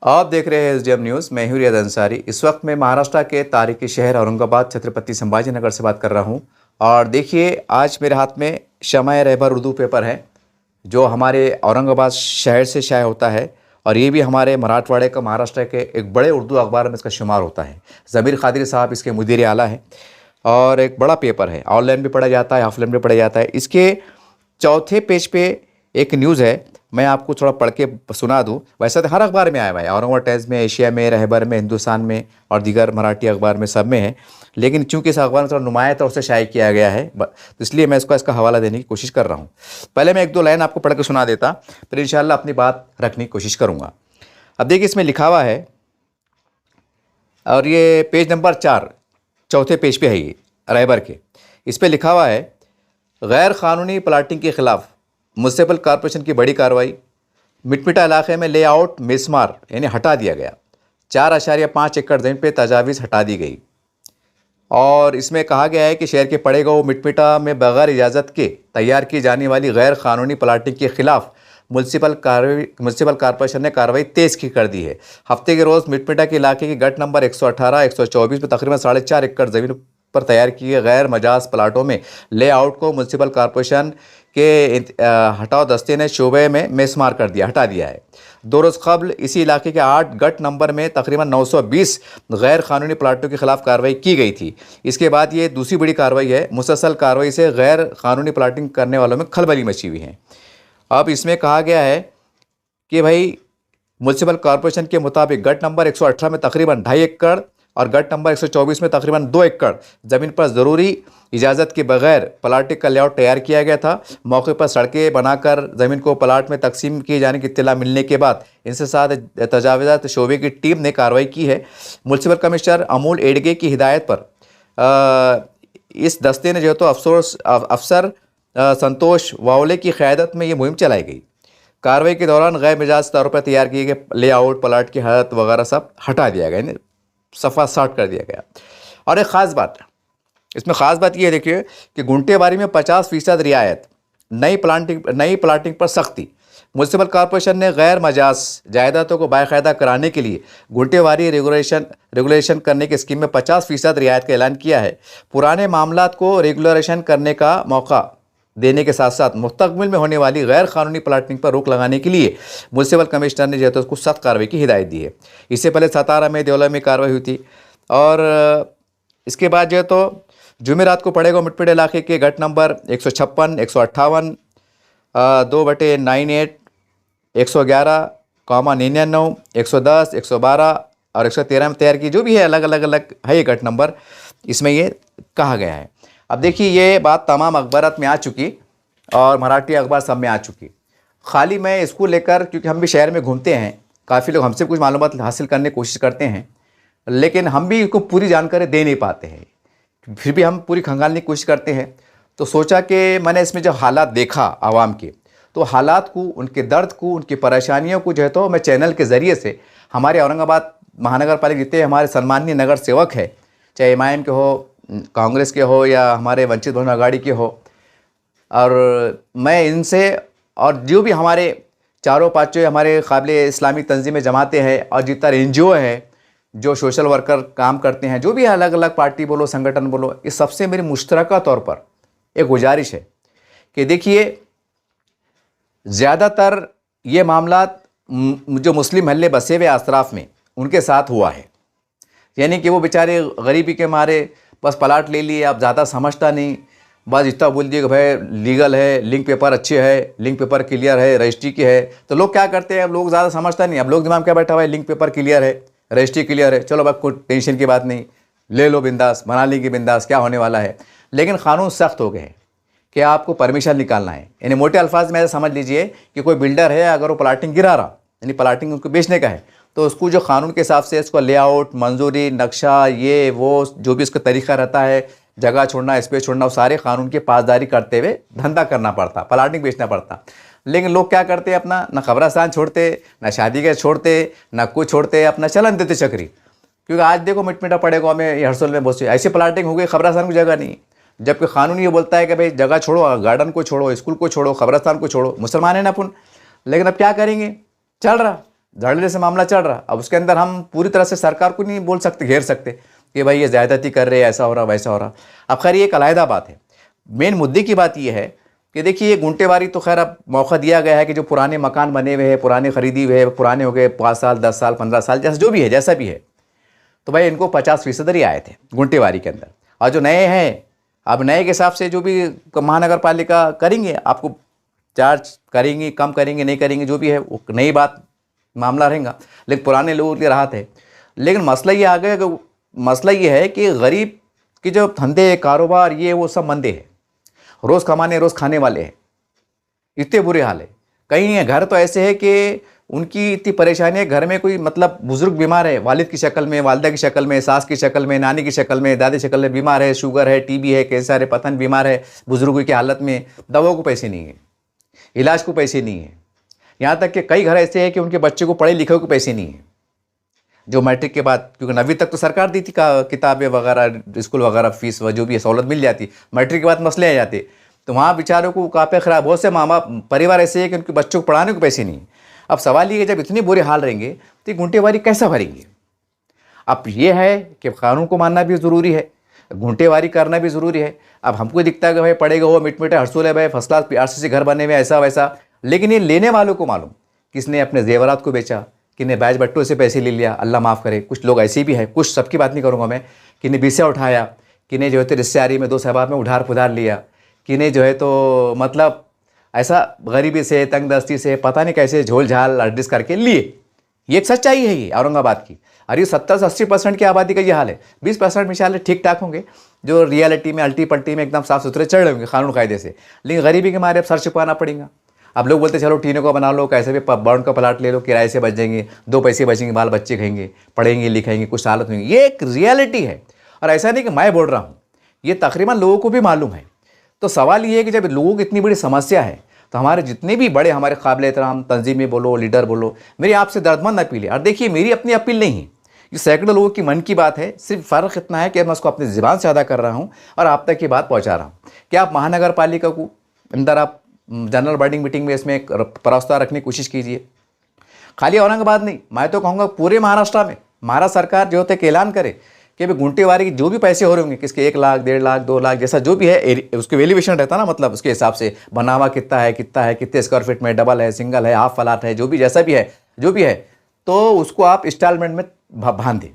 आप देख रहे हैं एसडीएम न्यूज़। मैं हूं रियाद अंसारी। इस वक्त मैं महाराष्ट्र के तारीखी शहर औरंगाबाद छत्रपति संभाजी नगर से बात कर रहा हूं। और देखिए, आज मेरे हाथ में शमय रहबर उर्दू पेपर है जो हमारे औरंगाबाद शहर से शाया होता है। और ये भी हमारे मराठवाड़े का महाराष्ट्र के एक बड़े उर्दू अखबार में इसका शुमार होता है। ज़मीर कादरी साहब इसके मुदीर आला है और एक बड़ा पेपर है। ऑनलाइन भी पढ़ा जाता है, ऑफलाइन भी पढ़ा जाता है। इसके चौथे पेज पे एक न्यूज़ है, मैं आपको थोड़ा पढ़ के सुना दूं। वैसे तो हर अखबार में आया हुआ है, औरंगाबाद टाइम्स में, एशिया में, रहबर में, हिंदुस्तान में और दीगर मराठी अखबार में, सब में है। लेकिन चूंकि इस अखबार में थोड़ा नुमाया तौर से शाया किया गया है, तो इसलिए मैं इसका हवाला देने की कोशिश कर रहा हूँ। पहले मैं एक दो लाइन आपको पढ़ के सुना देता, फिर इंशाल्लाह अपनी बात रखने की कोशिश करूँगा। अब देखिए, इसमें लिखा हुआ है, और ये पेज नंबर 4 चौथे पेज पे है ये रहबर के। इस पर लिखा हुआ है, गैर कानूनी प्लाटिंग के खिलाफ म्युनिसिपल कॉरपोरेशन की बड़ी कार्रवाई। मिटमिटा इलाके में लेआउट मिसमार यानी हटा दिया गया। 4.5 एकड़ ज़मीन पे तजावीज़ हटा दी गई। और इसमें कहा गया है कि शहर के पड़े गाँव मिटमिटा में बगैर इजाज़त के तैयार की जाने वाली गैर कानूनी प्लाटिंग के खिलाफ म्युनिसिपल कॉरपोरेशन ने कार्रवाई तेज़ की कर दी है। हफ्ते के रोज़ मिटमिटा के इलाके की गट नंबर 118, 124 में तकरीबन 4.5 एकड़ ज़मीन पर तैयार किए गैर मजाज प्लाटों में लेआउट को म्युनिसिपल कॉरपोरेशन के हटाओ दस्ते ने शोबे में मिसमार कर दिया, हटा दिया है। 2 रोज़ कबल इसी इलाके के 8 गट नंबर में तकरीबन 920 गैर कानूनी प्लाटों के खिलाफ कार्रवाई की गई थी। इसके बाद ये दूसरी बड़ी कार्रवाई है। मुसलसल कार्रवाई से गैर कानूनी प्लाटिंग करने वालों में खलबली मची हुई है। अब इसमें कहा गया है कि भाई म्युनिसिपल कॉरपोरेशन के मुताबिक गट नंबर 118 में तकरीबन 2.5 एकड़ और गट नंबर 124 में तकरीबन 2 एकड़ ज़मीन पर ज़रूरी इजाज़त के बगैर प्लाटिंग का लेआउट तैयार किया गया था। मौके पर सड़कें बनाकर ज़मीन को प्लाट में तकसीम किए जाने की इत्तला मिलने के बाद इनसे साथ तजावज़ात शोबे की टीम ने कार्रवाई की है। म्युनिसिपल कमिश्नर अमूल एडगे की हिदायत पर इस दस्ते ने जो तो अफसर संतोष वावले की क़यादत में ये मुहिम चलाई गई। कार्रवाई के दौरान गैर मिजाज तौर पर तैयार किए गए लेआउट, प्लाट की हालत वगैरह सब हटा दिया गया, यानी सफ़ा साट कर दिया गया। और एक ख़ास बात, इसमें ख़ास बात ये है, देखिए कि गुंटेबारी में 50% रियायत, नई प्लाटिंग पर सख्ती। म्युनिसिपल कॉरपोरेशन ने गैर मजाज जायदादों को बाकायदा कराने के लिए गुंटेबारी रेगुलेशन करने की स्कीम में 50% रियायत का ऐलान किया है। पुराने मामलात को रेगुलेशन करने का मौका देने के साथ साथ मुस्तकबिल में होने वाली गैर कानूनी प्लाटिंग पर रोक लगाने के लिए म्युनिसिपल कमिश्नर ने जो है तो उसको सख्त कार्रवाई की हिदायत दी है। इससे पहले सतारा में, देवला में कार्रवाई हुई थी। और इसके बाद जो है तो जुमेरात को पड़ेगा मिटमिटा इलाके के गट नंबर 156, 158, 2/98, 111, 99, 110, 112 और 113 में तैयार की, जो भी है अलग अलग है ये गट नंबर, इसमें ये कहा गया है। अब देखिए, ये बात तमाम अखबारात में आ चुकी और मराठी अखबार सब में आ चुकी। खाली मैं इसको लेकर, क्योंकि हम भी शहर में घूमते हैं, काफ़ी लोग हमसे कुछ मालूमात हासिल करने की कोशिश करते हैं, लेकिन हम भी इसको पूरी जानकारी दे नहीं पाते हैं। फिर भी हम पूरी खंगालने की कोशिश करते हैं। तो सोचा कि मैंने इसमें जब हालात देखा आवाम के, तो हालात को, उनके दर्द को, उनकी परेशानियों को जो है तो मैं चैनल के ज़रिए से हमारे औरंगाबाद महानगर पालिका जितने हमारे सम्माननीय नगर सेवक है, चाहे एमआईएम के हो, कांग्रेस के हो या हमारे वंचित बहुजन आघाड़ी के हो, और मैं इनसे और जो भी हमारे चारों पाँचों हमारे काबिल इस्लामी तंजीमें जमाते हैं और जितना एनजीओ है जो सोशल वर्कर काम करते हैं, जो भी अलग अलग पार्टी बोलो, संगठन बोलो, इस सबसे मेरी मुश्तरका तौर पर एक गुजारिश है कि देखिए, ज़्यादातर ये मामला जो मुस्लिम महल्ले बसे हुए अतराफ़ में उनके साथ हुआ है। यानी कि वो बेचारे गरीबी के मारे बस प्लाट ले लिए, अब ज़्यादा समझता नहीं, बस इतना बोल दिए कि भाई लीगल है, लिंक पेपर अच्छे है, लिंक पेपर क्लियर है, रजिस्ट्री की है। तो लोग क्या करते हैं, अब लोग ज़्यादा समझता नहीं, अब लोग दिमाग क्या बैठा हुआ है, लिंक पेपर क्लियर है, रजिस्ट्री क्लियर है, चलो अब कोई टेंशन की बात नहीं, ले लो बिंदास, बना लेंगे बिंदास, क्या होने वाला है। लेकिन कानून सख्त हो गए हैं कि आपको परमिशन निकालना है। यानी मोटे अल्फाज में ऐसा समझ लीजिए कि कोई बिल्डर है, अगर वो प्लाटिंग गिरा रहा, यानी प्लाटिंग उसको बेचने का है, तो उसको जो कानून के हिसाब से इसको लेआउट, मंजूरी, नक्शा, ये वो जो भी इसका तरीका रहता है, जगह छोड़ना, स्पेस छोड़ना, वो सारे कानून की पासदारी करते हुए धंधा करना पड़ता, प्लाटिंग बेचना पड़ता। लेकिन लोग क्या करते हैं, अपना ना कब्रस्तान छोड़ते, ना शादी के छोड़ते, ना कुछ छोड़ते, अपना चलन देते चक्री। क्योंकि आज देखो मिटमिटा पड़ेगा में, ये हरसोल में बहुत सी ऐसी प्लाटिंग हो गई, कब्रस्तान की जगह नहीं, जबकि कानून ये बोलता है कि भाई जगह छोड़ो, गार्डन को छोड़ो, स्कूल को छोड़ो, कब्रस्तान को छोड़ो, मुसलमान है ना अपन। लेकिन अब क्या करेंगे, चल रहा। धड़ल्ले से मामला चल रहा। अब उसके अंदर हम पूरी तरह से सरकार को नहीं बोल सकते, घेर सकते कि भाई ये ज़्यादती कर रहे हैं, ऐसा हो रहा वैसा हो रहा। अब खैर ये एक अलहदा बात है। मेन मुद्दे की बात ये है कि देखिए ये गुंटेवारी तो खैर अब मौका दिया गया है कि जो पुराने मकान बने हुए हैं, पुराने खरीदी हुए हैं, पुराने हो गए 5 साल 10 साल 15 साल, जैसा जो भी है, जैसा भी है, तो भाई इनको 50% ही आए थे गुंटेवारी के अंदर। और जो नए हैं, अब नए के हिसाब से जो भी महानगर पालिका करेंगे, आपको चार्ज करेंगे, कम करेंगे, नहीं करेंगे, जो भी है वो नई बात मामला रहेगा। लेकिन पुराने लोगों की राहत है। लेकिन मसला ये आ गया कि मसला ये है कि गरीब के जो धंधे कारोबार ये वो सब मंदे हैं, रोज़ कमाने रोज़ खाने वाले हैं, इतने बुरे हाल है। कई घर तो ऐसे है कि उनकी इतनी परेशानी है, घर में कोई मतलब बुजुर्ग बीमार है, वालिद की शक्ल में, वालदा की शक्ल में, सास की शक्ल में, नानी की शक्ल में, दादी की शक्ल में बीमार है, शुगर है, टीबी है, कैंसर है, पता नहीं बीमार है, बुजुर्गों की हालत में, दवाओं को पैसे नहीं है, इलाज को पैसे नहीं है। यहाँ तक कि कई घर ऐसे हैं कि उनके बच्चे को पढ़े लिखे को पैसे नहीं है, जो मैट्रिक के बाद, क्योंकि 9वीं तक तो सरकार दी थी किताबें वगैरह, स्कूल वगैरह, फीस जो भी है सहूलत मिल जाती, मैट्रिक के बाद मसले आ जाते, तो वहाँ बेचारों को काफ़ी ख़राब। बहुत से माँ बाप परिवार ऐसे है कि उनके बच्चों को पढ़ाने को पैसे नहीं। अब सवाल ये है जब इतने बुरे हाल रहेंगे तो ये गुंटेवारी कैसा भरेंगे। अब ये है कि कानून को मानना भी ज़रूरी है, गुंटेवारी करना भी ज़रूरी है। अब हमको दिखता है कि भाई पड़ेगा वो मिट हर्सूल है, भाई फर्स्ट क्लास PRC घर बने हुए ऐसा वैसा, लेकिन ये लेने वालों को मालूम किसने अपने जेवरात को बेचा, किन्हें बैज बट्टों से पैसे ले लिया, अल्लाह माफ़ करे, कुछ लोग ऐसे भी हैं, कुछ सबकी बात नहीं करूँगा मैं, किन्हें बीसा उठाया, किन्हें जो है तो रिश्तेदारी में 2 सहबाब में उधार पुधार लिया, किन्हें जो है तो मतलब ऐसा गरीबी से तंगदस्ती से पता नहीं कैसे झोल झाल एडजस्ट करके लिए। ये एक सच्चाई है ये औरंगाबाद की। और ये 70 से 80% की आबादी का ये हाल है। 20% मिसाल ठीक ठाक होंगे जो रियलिटी में अल्टी पल्टी में एकदम साफ़ सुथरे चढ़ रहे होंगे कानून कायदे से, लेकिन गरीबी के मारे अब सर छुपाना पड़ेगा। अब लोग बोलते चलो टीने को बना लो, कैसे भी बाउंड का प्लाट ले लो, किराए से बच जाएंगे, 2 पैसे बचेंगे, बाल बच्चे खाएंगे, पढ़ेंगे लिखेंगे, कुछ हालत होंगी। ये एक रियलिटी है और ऐसा नहीं कि मैं बोल रहा हूँ, ये तकरीबन लोगों को भी मालूम है। तो सवाल ये है कि जब लोगों की इतनी बड़ी समस्या है तो हमारे जितने भी बड़े हमारे काबिल एहतराम तंजीमें बोलो, लीडर बोलो, मेरी आपसे दर्दमंद अपील है। और देखिए मेरी अपनी अपील नहीं है, ये सैकड़ों लोगों की मन की बात है। सिर्फ फ़र्क इतना है कि मैं उसको अपनी ज़ुबान से अदा कर रहा हूँ और आप तक ये बात पहुँचा रहा हूँ कि आप महानगर पालिका को अंदर आप जनरल बॉडी मीटिंग में इसमें एक प्रस्ताव रखने की कोशिश कीजिए। खाली औरंगाबाद नहीं, मैं तो कहूँगा पूरे महाराष्ट्र में महाराष्ट्र सरकार जो होता है कि ऐलान करे कि भाई गुंटेवारी के जो भी पैसे हो रहे होंगे, किसके 1 लाख 1.5 लाख 2 लाख जैसा जो भी है, उसके वैल्यूएशन रहता ना, मतलब उसके हिसाब से बनावा कितना है कितने स्क्वायर फीट में, डबल है, सिंगल है, हाफ फ्लैट है, जो भी जैसा भी है जो भी है, तो उसको आप इंस्टॉलमेंट में बांध दें।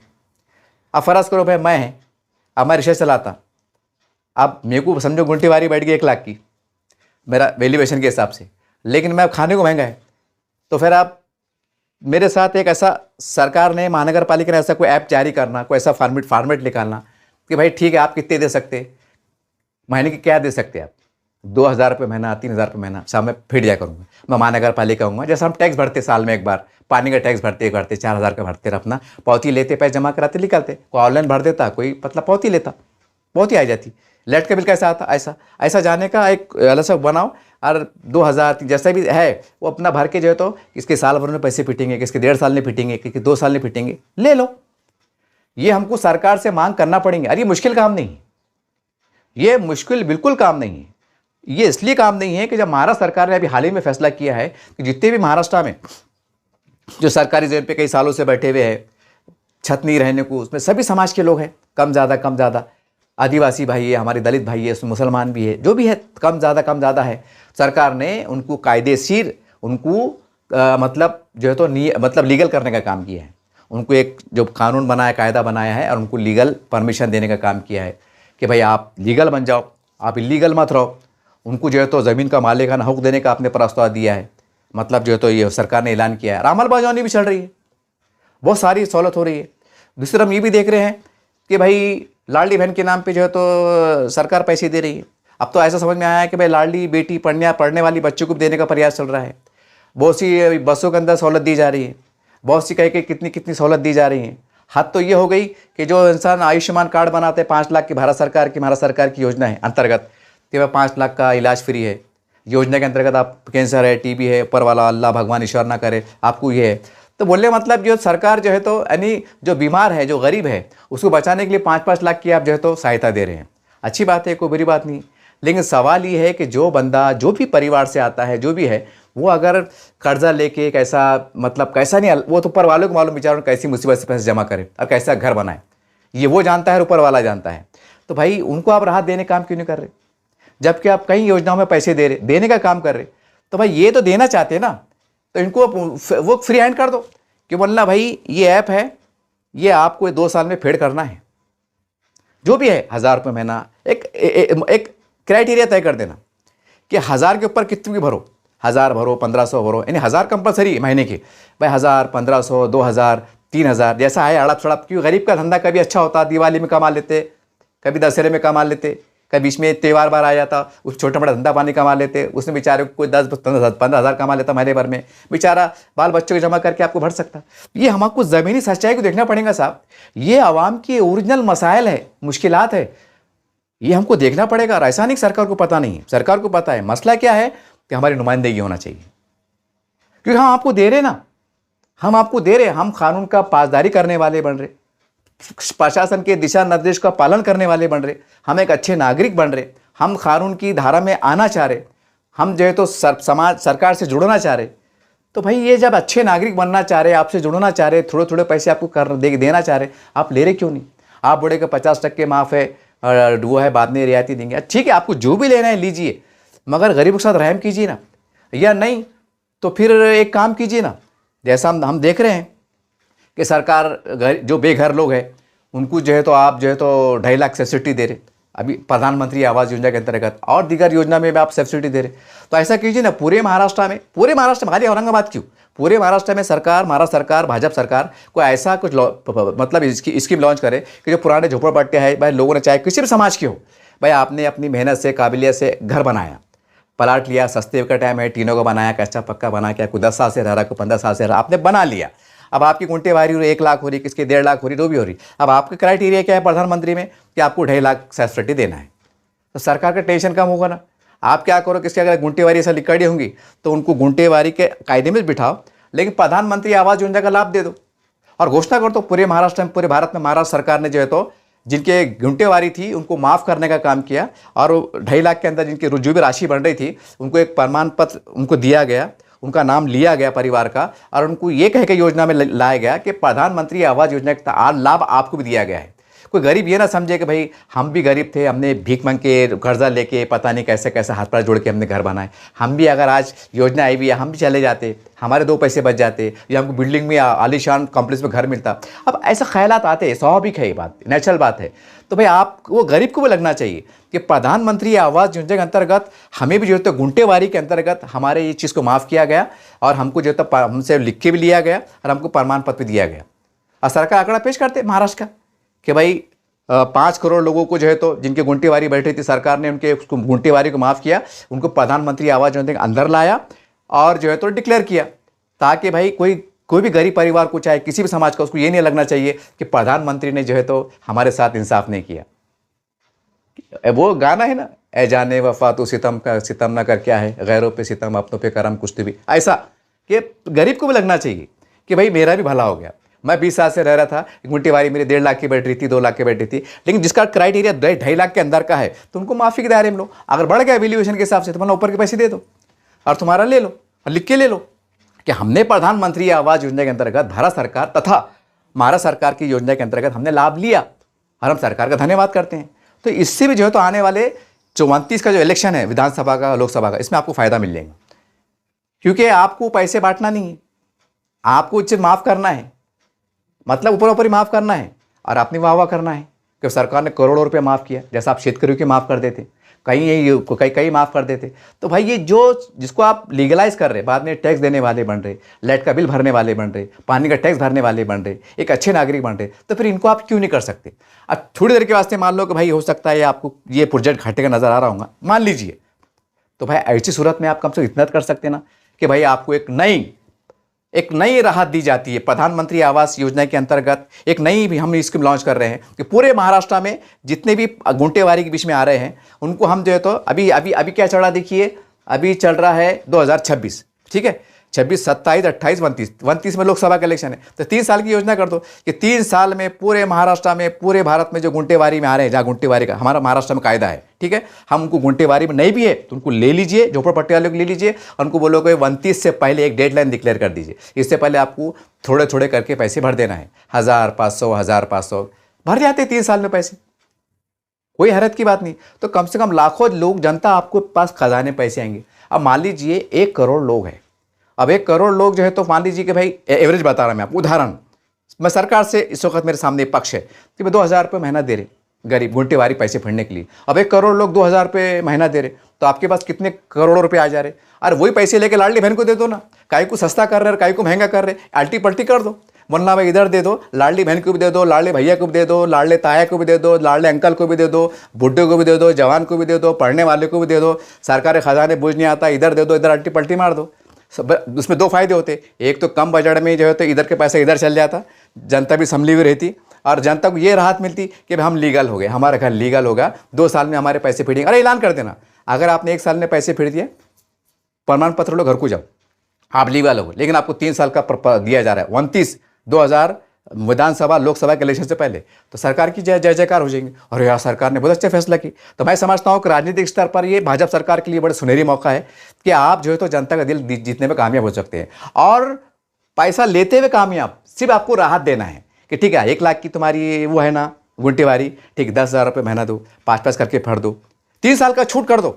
अब फ़र्ज़ करो भाई मैं है, अब मैं रिक्शा चलाता, अब मेरे को समझो गुंटेवारी बैठ गई 1 लाख की मेरा वैल्यूएशन के हिसाब से, लेकिन मैं खाने को महंगा है, तो फिर आप मेरे साथ एक ऐसा सरकार ने, महानगर पालिका ने ऐसा कोई ऐप जारी करना, कोई ऐसा फॉर्मेट निकालना कि भाई ठीक है आप कितने दे सकते, महीने की क्या दे सकते आप, 2,000 रुपये महीना, 3,000 रुपये महीना, शाम में फिर दिया करूँगा मैं महानगर पालिका हूँगा। जैसा हम टैक्स भरते साल में एक बार, पानी का टैक्स भरते 4,000 का भरते, अपना पावती लेते, पैसे जमा कराते निकालते, कोई ऑनलाइन भर देता, कोई मतलब पावती लेता, पावती आ जाती। लाइट का बिल कैसा आता, ऐसा जाने का एक अलग से बनाओ और 2,000 जैसा भी है वो अपना भर के जो है तो किसके साल भर में पैसे फिटेंगे, किसके 1.5 साल में फिटेंगे, किसके 2 साल में फिटेंगे, ले लो। ये हमको सरकार से मांग करना पड़ेंगे। अरे ये मुश्किल काम नहीं है, ये मुश्किल बिल्कुल काम नहीं है। ये इसलिए काम नहीं है कि जब महाराष्ट्र सरकार ने अभी हाल ही में फैसला किया है कि जितने भी महाराष्ट्र में जो सरकारी जमीन पे कई सालों से बैठे हुए हैं, छत नहीं रहने को, उसमें सभी समाज के लोग हैं, कम ज़्यादा आदिवासी भाई है, हमारे दलित भाई है, उसमें मुसलमान भी है, जो भी है कम ज़्यादा है। सरकार ने उनको कायदेशीर उनको मतलब जो है तो मतलब लीगल करने का काम किया है। उनको एक जो कानून बनाया, कायदा बनाया है और उनको लीगल परमिशन देने का काम किया है कि भाई आप लीगल बन जाओ, आप इलीगल मत रहो। उनको जो है तो ज़मीन का मालिकाना हक देने का आपने प्रस्ताव दिया है, मतलब जो है तो ये सरकार ने ऐलान किया है। अमल बाजानी भी चल रही है, बहुत सारी सहूलत हो रही है। दूसरी तरफ ये भी देख रहे हैं कि भाई लाडली बहन के नाम पे जो है तो सरकार पैसे दे रही है। अब तो ऐसा समझ में आया है कि भाई लाडली बेटी पढ़ने वाली बच्चों को भी देने का प्रयास चल रहा है। बहुत सी बसों के अंदर सहूलत दी जा रही है, बहुत सी कह के कितनी सहूलत दी जा रही है। हद तो ये हो गई कि जो इंसान आयुष्मान कार्ड बनाते हैं 5 लाख की, भारत सरकार की योजना है अंतर्गत कि भाई 5 लाख का इलाज फ्री है। योजना के अंतर्गत आप कैंसर है, टीबी है, ऊपर वाला अल्लाह भगवान ईश्वर ना करे आपको ये है। तो बोलने मतलब जो सरकार जो है तो यानी जो बीमार है, जो गरीब है, उसको बचाने के लिए 5-5 लाख की आप जो है तो सहायता दे रहे हैं। अच्छी बात है, कोई बुरी बात नहीं। लेकिन सवाल ये है कि जो बंदा जो भी परिवार से आता है, जो भी है, वो अगर कर्जा लेके एक ऐसा मतलब कैसा नहीं, वो तो ऊपर वालों को मालूम बेचारों कैसी मुसीबत से पैसे जमा करे और कैसा घर बनाए, ये वो जानता है, ऊपर वाला जानता है। तो भाई उनको आप राहत देने काम क्यों नहीं कर रहे, जबकि आप कई योजनाओं में पैसे देने का काम कर रहे। तो भाई ये तो देना चाहते हैं ना, तो इनको वो फ्री हैंड कर दो कि बोलना भाई ये ऐप है, ये आपको 2 साल में फेड करना है, जो भी है 1000 रुपये महीना। एक क्राइटेरिया तय कर देना कि 1000 के ऊपर कितनी भी भरो, 1000 भरो, 1500 भरो, यानी 1000 कंपलसरी महीने की। भाई 1000, 1500, 2000, 3000 जैसा है अड़प सड़प, क्योंकि गरीब का धंधा कभी अच्छा होता, दिवाली में कमा लेते, कभी दशहरे में कमा लेते, कभी बीच में त्यौहार बार आ जाता, उस छोटा मोटा धंधा पानी कमा लेते, उसमें बेचारे कोई 10-15 हज़ार कमा लेता महीने भर में, बेचारा बाल बच्चों को जमा करके आपको भर सकता। ये हमको ज़मीनी सच्चाई को देखना पड़ेगा साहब, ये आवाम की ओरिजिनल मसाइल है, मुश्किलात है, ये हमको देखना पड़ेगा। ऐसा नहीं सरकार को पता नहीं है, सरकार को पता है। मसला क्या है कि हमारी नुमाइंदगी होना चाहिए, क्योंकि हम आपको दे रहे ना, हम आपको दे रहे, हम कानून का पासदारी करने वाले बन रहे, प्रशासन के दिशा निर्देश का पालन करने वाले बन रहे, हम एक अच्छे नागरिक बन रहे, हम कानून की धारा में आना चाह रहे, हम जो है तो समाज सरकार से जुड़ना चाह रहे। तो भाई ये जब अच्छे नागरिक बनना चाह रहे, आपसे जुड़ना चाह रहे, थोड़े थोड़े पैसे आपको देना चाह रहे, आप ले रहे क्यों नहीं? आप बोले कि 50% माफ़ है, वो है, बाद में रियायती देंगे। ठीक है, आपको जो भी लेना है लीजिए, मगर गरीबों के साथ रहम कीजिए ना, या नहीं तो फिर एक काम कीजिए ना, जैसा हम देख रहे हैं कि सरकार जो बेघर लोग हैं उनको जो है तो आप जो है तो 2.5 लाख सब्सिडी दे रहे, अभी प्रधानमंत्री आवास योजना के अंतर्गत, और दीगर योजना में भी आप सब्सिडी दे रहे। तो ऐसा कीजिए ना पूरे महाराष्ट्र में, खाली औरंगाबाद क्यों, पूरे महाराष्ट्र में महाराष्ट्र सरकार, भाजपा सरकार को ऐसा कुछ मतलब इसकी स्कीम लॉन्च करे कि जो पुराने झोपड़पट्टे हैं, भाई लोगों ने चाहे किसी भी समाज के हो, भाई आपने अपनी मेहनत से, काबिलियत से घर बनाया, प्लाट लिया, सस्ते का टाइम है, टीनों का बनाया, कच्चा पक्का बना के, कोई 10 साल से रह रहा, कोई 15 साल से रहा, आपने बना लिया। अब आपकी गुंटेवारी हो रही 1 लाख हो रही, किसकी 1.5 लाख हो रही, जो भी हो रही। अब आपका क्राइटेरिया क्या है प्रधानमंत्री में कि आपको 2.5 लाख सब्सिडी देना है, तो सरकार का टेंशन कम होगा ना। आप क्या करो, किसके अगर गुंटेवारी ऐसा लिखड़ी होंगी तो उनको गुंटेवारी के कायदे में बिठाओ, लेकिन प्रधानमंत्री आवास योजना का लाभ दे दो और घोषणा कर दो पूरे महाराष्ट्र में, पूरे भारत में महाराष्ट्र सरकार ने जो है तो जिनके गुंटेवारी थी उनको माफ़ करने का काम किया, और 2.5 लाख के अंदर जिनकी जो भी राशि बन रही थी उनको एक प्रमाण पत्र उनको दिया गया, उनका नाम लिया गया परिवार का, और उनको ये कह के योजना में लाया गया कि प्रधानमंत्री आवास योजना का लाभ आपको भी दिया गया है। कोई गरीब ये ना समझे कि भाई हम भी गरीब थे, हमने भीख मांग के कर्जा लेके पता नहीं कैसे कैसे हाथ पैर जोड़ के हमने घर बनाए, हम भी अगर आज योजना आई भी है हम भी चले जाते, हमारे 2 पैसे बच जाते, या हमको बिल्डिंग में आलीशान कॉम्प्लेक्स में घर मिलता। अब ऐसा ख्यालात आते हैं, स्वाभाविक है, ये बात नेचुरल बात है। तो भाई आप वो गरीब को भी लगना चाहिए कि प्रधानमंत्री आवास योजना के अंतर्गत हमें भी जो है गुंटेवारी के अंतर्गत हमारे ये चीज़ को माफ़ किया गया, और हमको जो है हमसे लिख के भी लिया गया, और हमको प्रमाण पत्र भी दिया गया। और सरकार आंकड़ा पेश करते महाराष्ट्र का कि भाई 5 करोड़ लोगों को जो है तो जिनके गुंटेवारी बैठी थी, सरकार ने उनके गुंटेवारी को माफ़ किया, उनको प्रधानमंत्री आवास योजना के अंदर लाया और जो है तो डिक्लेयर किया, ताकि भाई कोई भी गरीब परिवार को, चाहे किसी भी समाज का, उसको ये नहीं लगना चाहिए कि प्रधानमंत्री ने जो है तो हमारे साथ इंसाफ नहीं किया। वो गाना है ना, ए जाने वफा तो सितम न कर, क्या है गैरों पे सितम अपनों पे करम, कुछ भी ऐसा कि गरीब को भी लगना चाहिए कि भाई मेरा भी भला हो गया। मैं 20 साल से रह रहा था, गुंटेवारी मेरी 1.5 लाख की बैठ रही थी, 2 लाख की बैठ रही थी, लेकिन जिसका क्राइटेरिया 2.5 लाख के अंदर का है तो उनको माफ़ी के दायरे में लो। अगर बढ़ गया वैल्यूएशन के हिसाब से तो मतलब ऊपर के पैसे दे दो और तुम्हारा ले लो, और लिख के ले लो कि हमने प्रधानमंत्री आवास योजना के अंतर्गत भारत सरकार तथा महाराष्ट्र सरकार की योजना के अंतर्गत हमने लाभ लिया, और हम सरकार का धन्यवाद करते हैं। तो इससे भी जो है तो आने वाले 34 का जो इलेक्शन है, विधानसभा का, लोकसभा का, इसमें आपको फ़ायदा मिल जाएगा, क्योंकि आपको पैसे बांटना नहीं है, आपको इसे माफ़ करना है, मतलब ऊपर ऊपर ही माफ़ करना है, और अपनी वाह वाह करना है कि सरकार ने करोड़ों रुपये माफ़ किया, जैसा आप शेतकरियों के माफ़ कर देते, कहीं माफ़ कर देते। तो भाई ये जिसको आप लीगलाइज कर रहे, बाद में टैक्स देने वाले बन रहे, लाइट का बिल भरने वाले बन रहे, पानी का टैक्स भरने वाले बन रहे, एक अच्छे नागरिक बन रहे, तो फिर इनको आप क्यों नहीं कर सकते? अब थोड़ी देर के वास्ते मान लो कि भाई हो सकता है आपको ये प्रोजेक्ट घाटे का नज़र आ रहा होगा, मान लीजिए, तो भाई ऐसी सूरत में आप कम से कम इतना कर सकते ना कि भाई आपको एक नई राहत दी जाती है। प्रधानमंत्री आवास योजना के अंतर्गत एक नई भी हम स्कीम लॉन्च कर रहे हैं कि पूरे महाराष्ट्र में जितने भी गुंटेवारी के बीच में आ रहे हैं उनको हम जो है तो अभी क्या चल रहा, देखिए अभी चल रहा है 2026, ठीक है, 26, 27, 28, 29 में लोकसभा का इलेक्शन है। तो 3 साल की योजना कर दो कि 3 साल में पूरे महाराष्ट्र में, पूरे भारत में जो गुंटेवारी में आ रहे हैं, जहाँ गुंटेवारी का हमारा महाराष्ट्र में कायदा है, ठीक है, हम उनको गुंटेवारी में नहीं भी है तो उनको ले लीजिए, झोपड़पट्टी वालों को ले लीजिए, और उनको बोलो कि 29 से पहले एक डेडलाइन डिक्लेयर कर दीजिए। इससे पहले आपको थोड़े थोड़े करके पैसे भर देना है, 1,500 भर जाते 3 साल में पैसे, कोई हैरत की बात नहीं। तो कम से कम लाखों लोग, जनता आपको पास खजाने पैसे आएंगे। अब मान लीजिए 1 करोड़ लोग हैं, अब 1 करोड़ लोग जो है, तो मान लीजिए कि भाई एवरेज बता रहा मैं आपको, उदाहरण, मैं सरकार से इस वक्त मेरे सामने पक्ष है कि मैं 2,000 रुपये महीना दे रहे गरीब गुंटेवारी पैसे भरने के लिए। अब 1 करोड़ लोग 2,000 रुपये महीना दे रहे, तो आपके पास कितने करोड़ों रुपए आ जा रहे। अरे वही पैसे लेके लाडली बहन को दे दो ना, काहे को सस्ता कर रहे, काहे को महंगा कर रहे, अल्टी पल्टी कर दो। वरना भाई इधर दे दो, लाडली बहन को भी दे दो, लाडले भैया को भी दे दो, लाडले ताया को भी दे दो, लाडले अंकल को भी दे दो, बुढ़े को भी दे दो, जवान को भी दे दो, पढ़ने वाले को भी दे दो। सरकारी खजाने बोझ नहीं आता, इधर दे दो, इधर अल्टी पल्टी मार दो। उसमें 2 फायदे होते, एक तो कम बजट में जो है तो इधर के पैसा इधर चल जाता, जनता भी संभली हुई रहती, और जनता को ये राहत मिलती कि भाई हम लीगल हो गए, हमारा घर लीगल होगा, 2 साल में हमारे पैसे फिरेंगे। अरे ऐलान कर देना, अगर आपने 1 साल में पैसे फिर दिए, प्रमाण पत्र लो, घर को जाओ, आप लीगल हो। लेकिन आपको 3 साल का दिया जा रहा है, 29/2000 विधानसभा लोकसभा के इलेक्शन से पहले, तो सरकार की जय जयकार हो जाएंगे। और यार सरकार ने बहुत अच्छा फैसला की। तो मैं समझता हूँ कि राजनीतिक स्तर पर ये भाजपा सरकार के लिए बड़ा सुनहरी मौका है कि आप जो है तो जनता का दिल जीतने में कामयाब हो सकते हैं, और पैसा लेते हुए कामयाब। सिर्फ आपको राहत देना है कि ठीक है 1 लाख की तुम्हारी वो है ना गुंटेवारी, ठीक 10,000 रुपये महीना दो, 5-5 करके भर दो, 3 साल का छूट कर दो।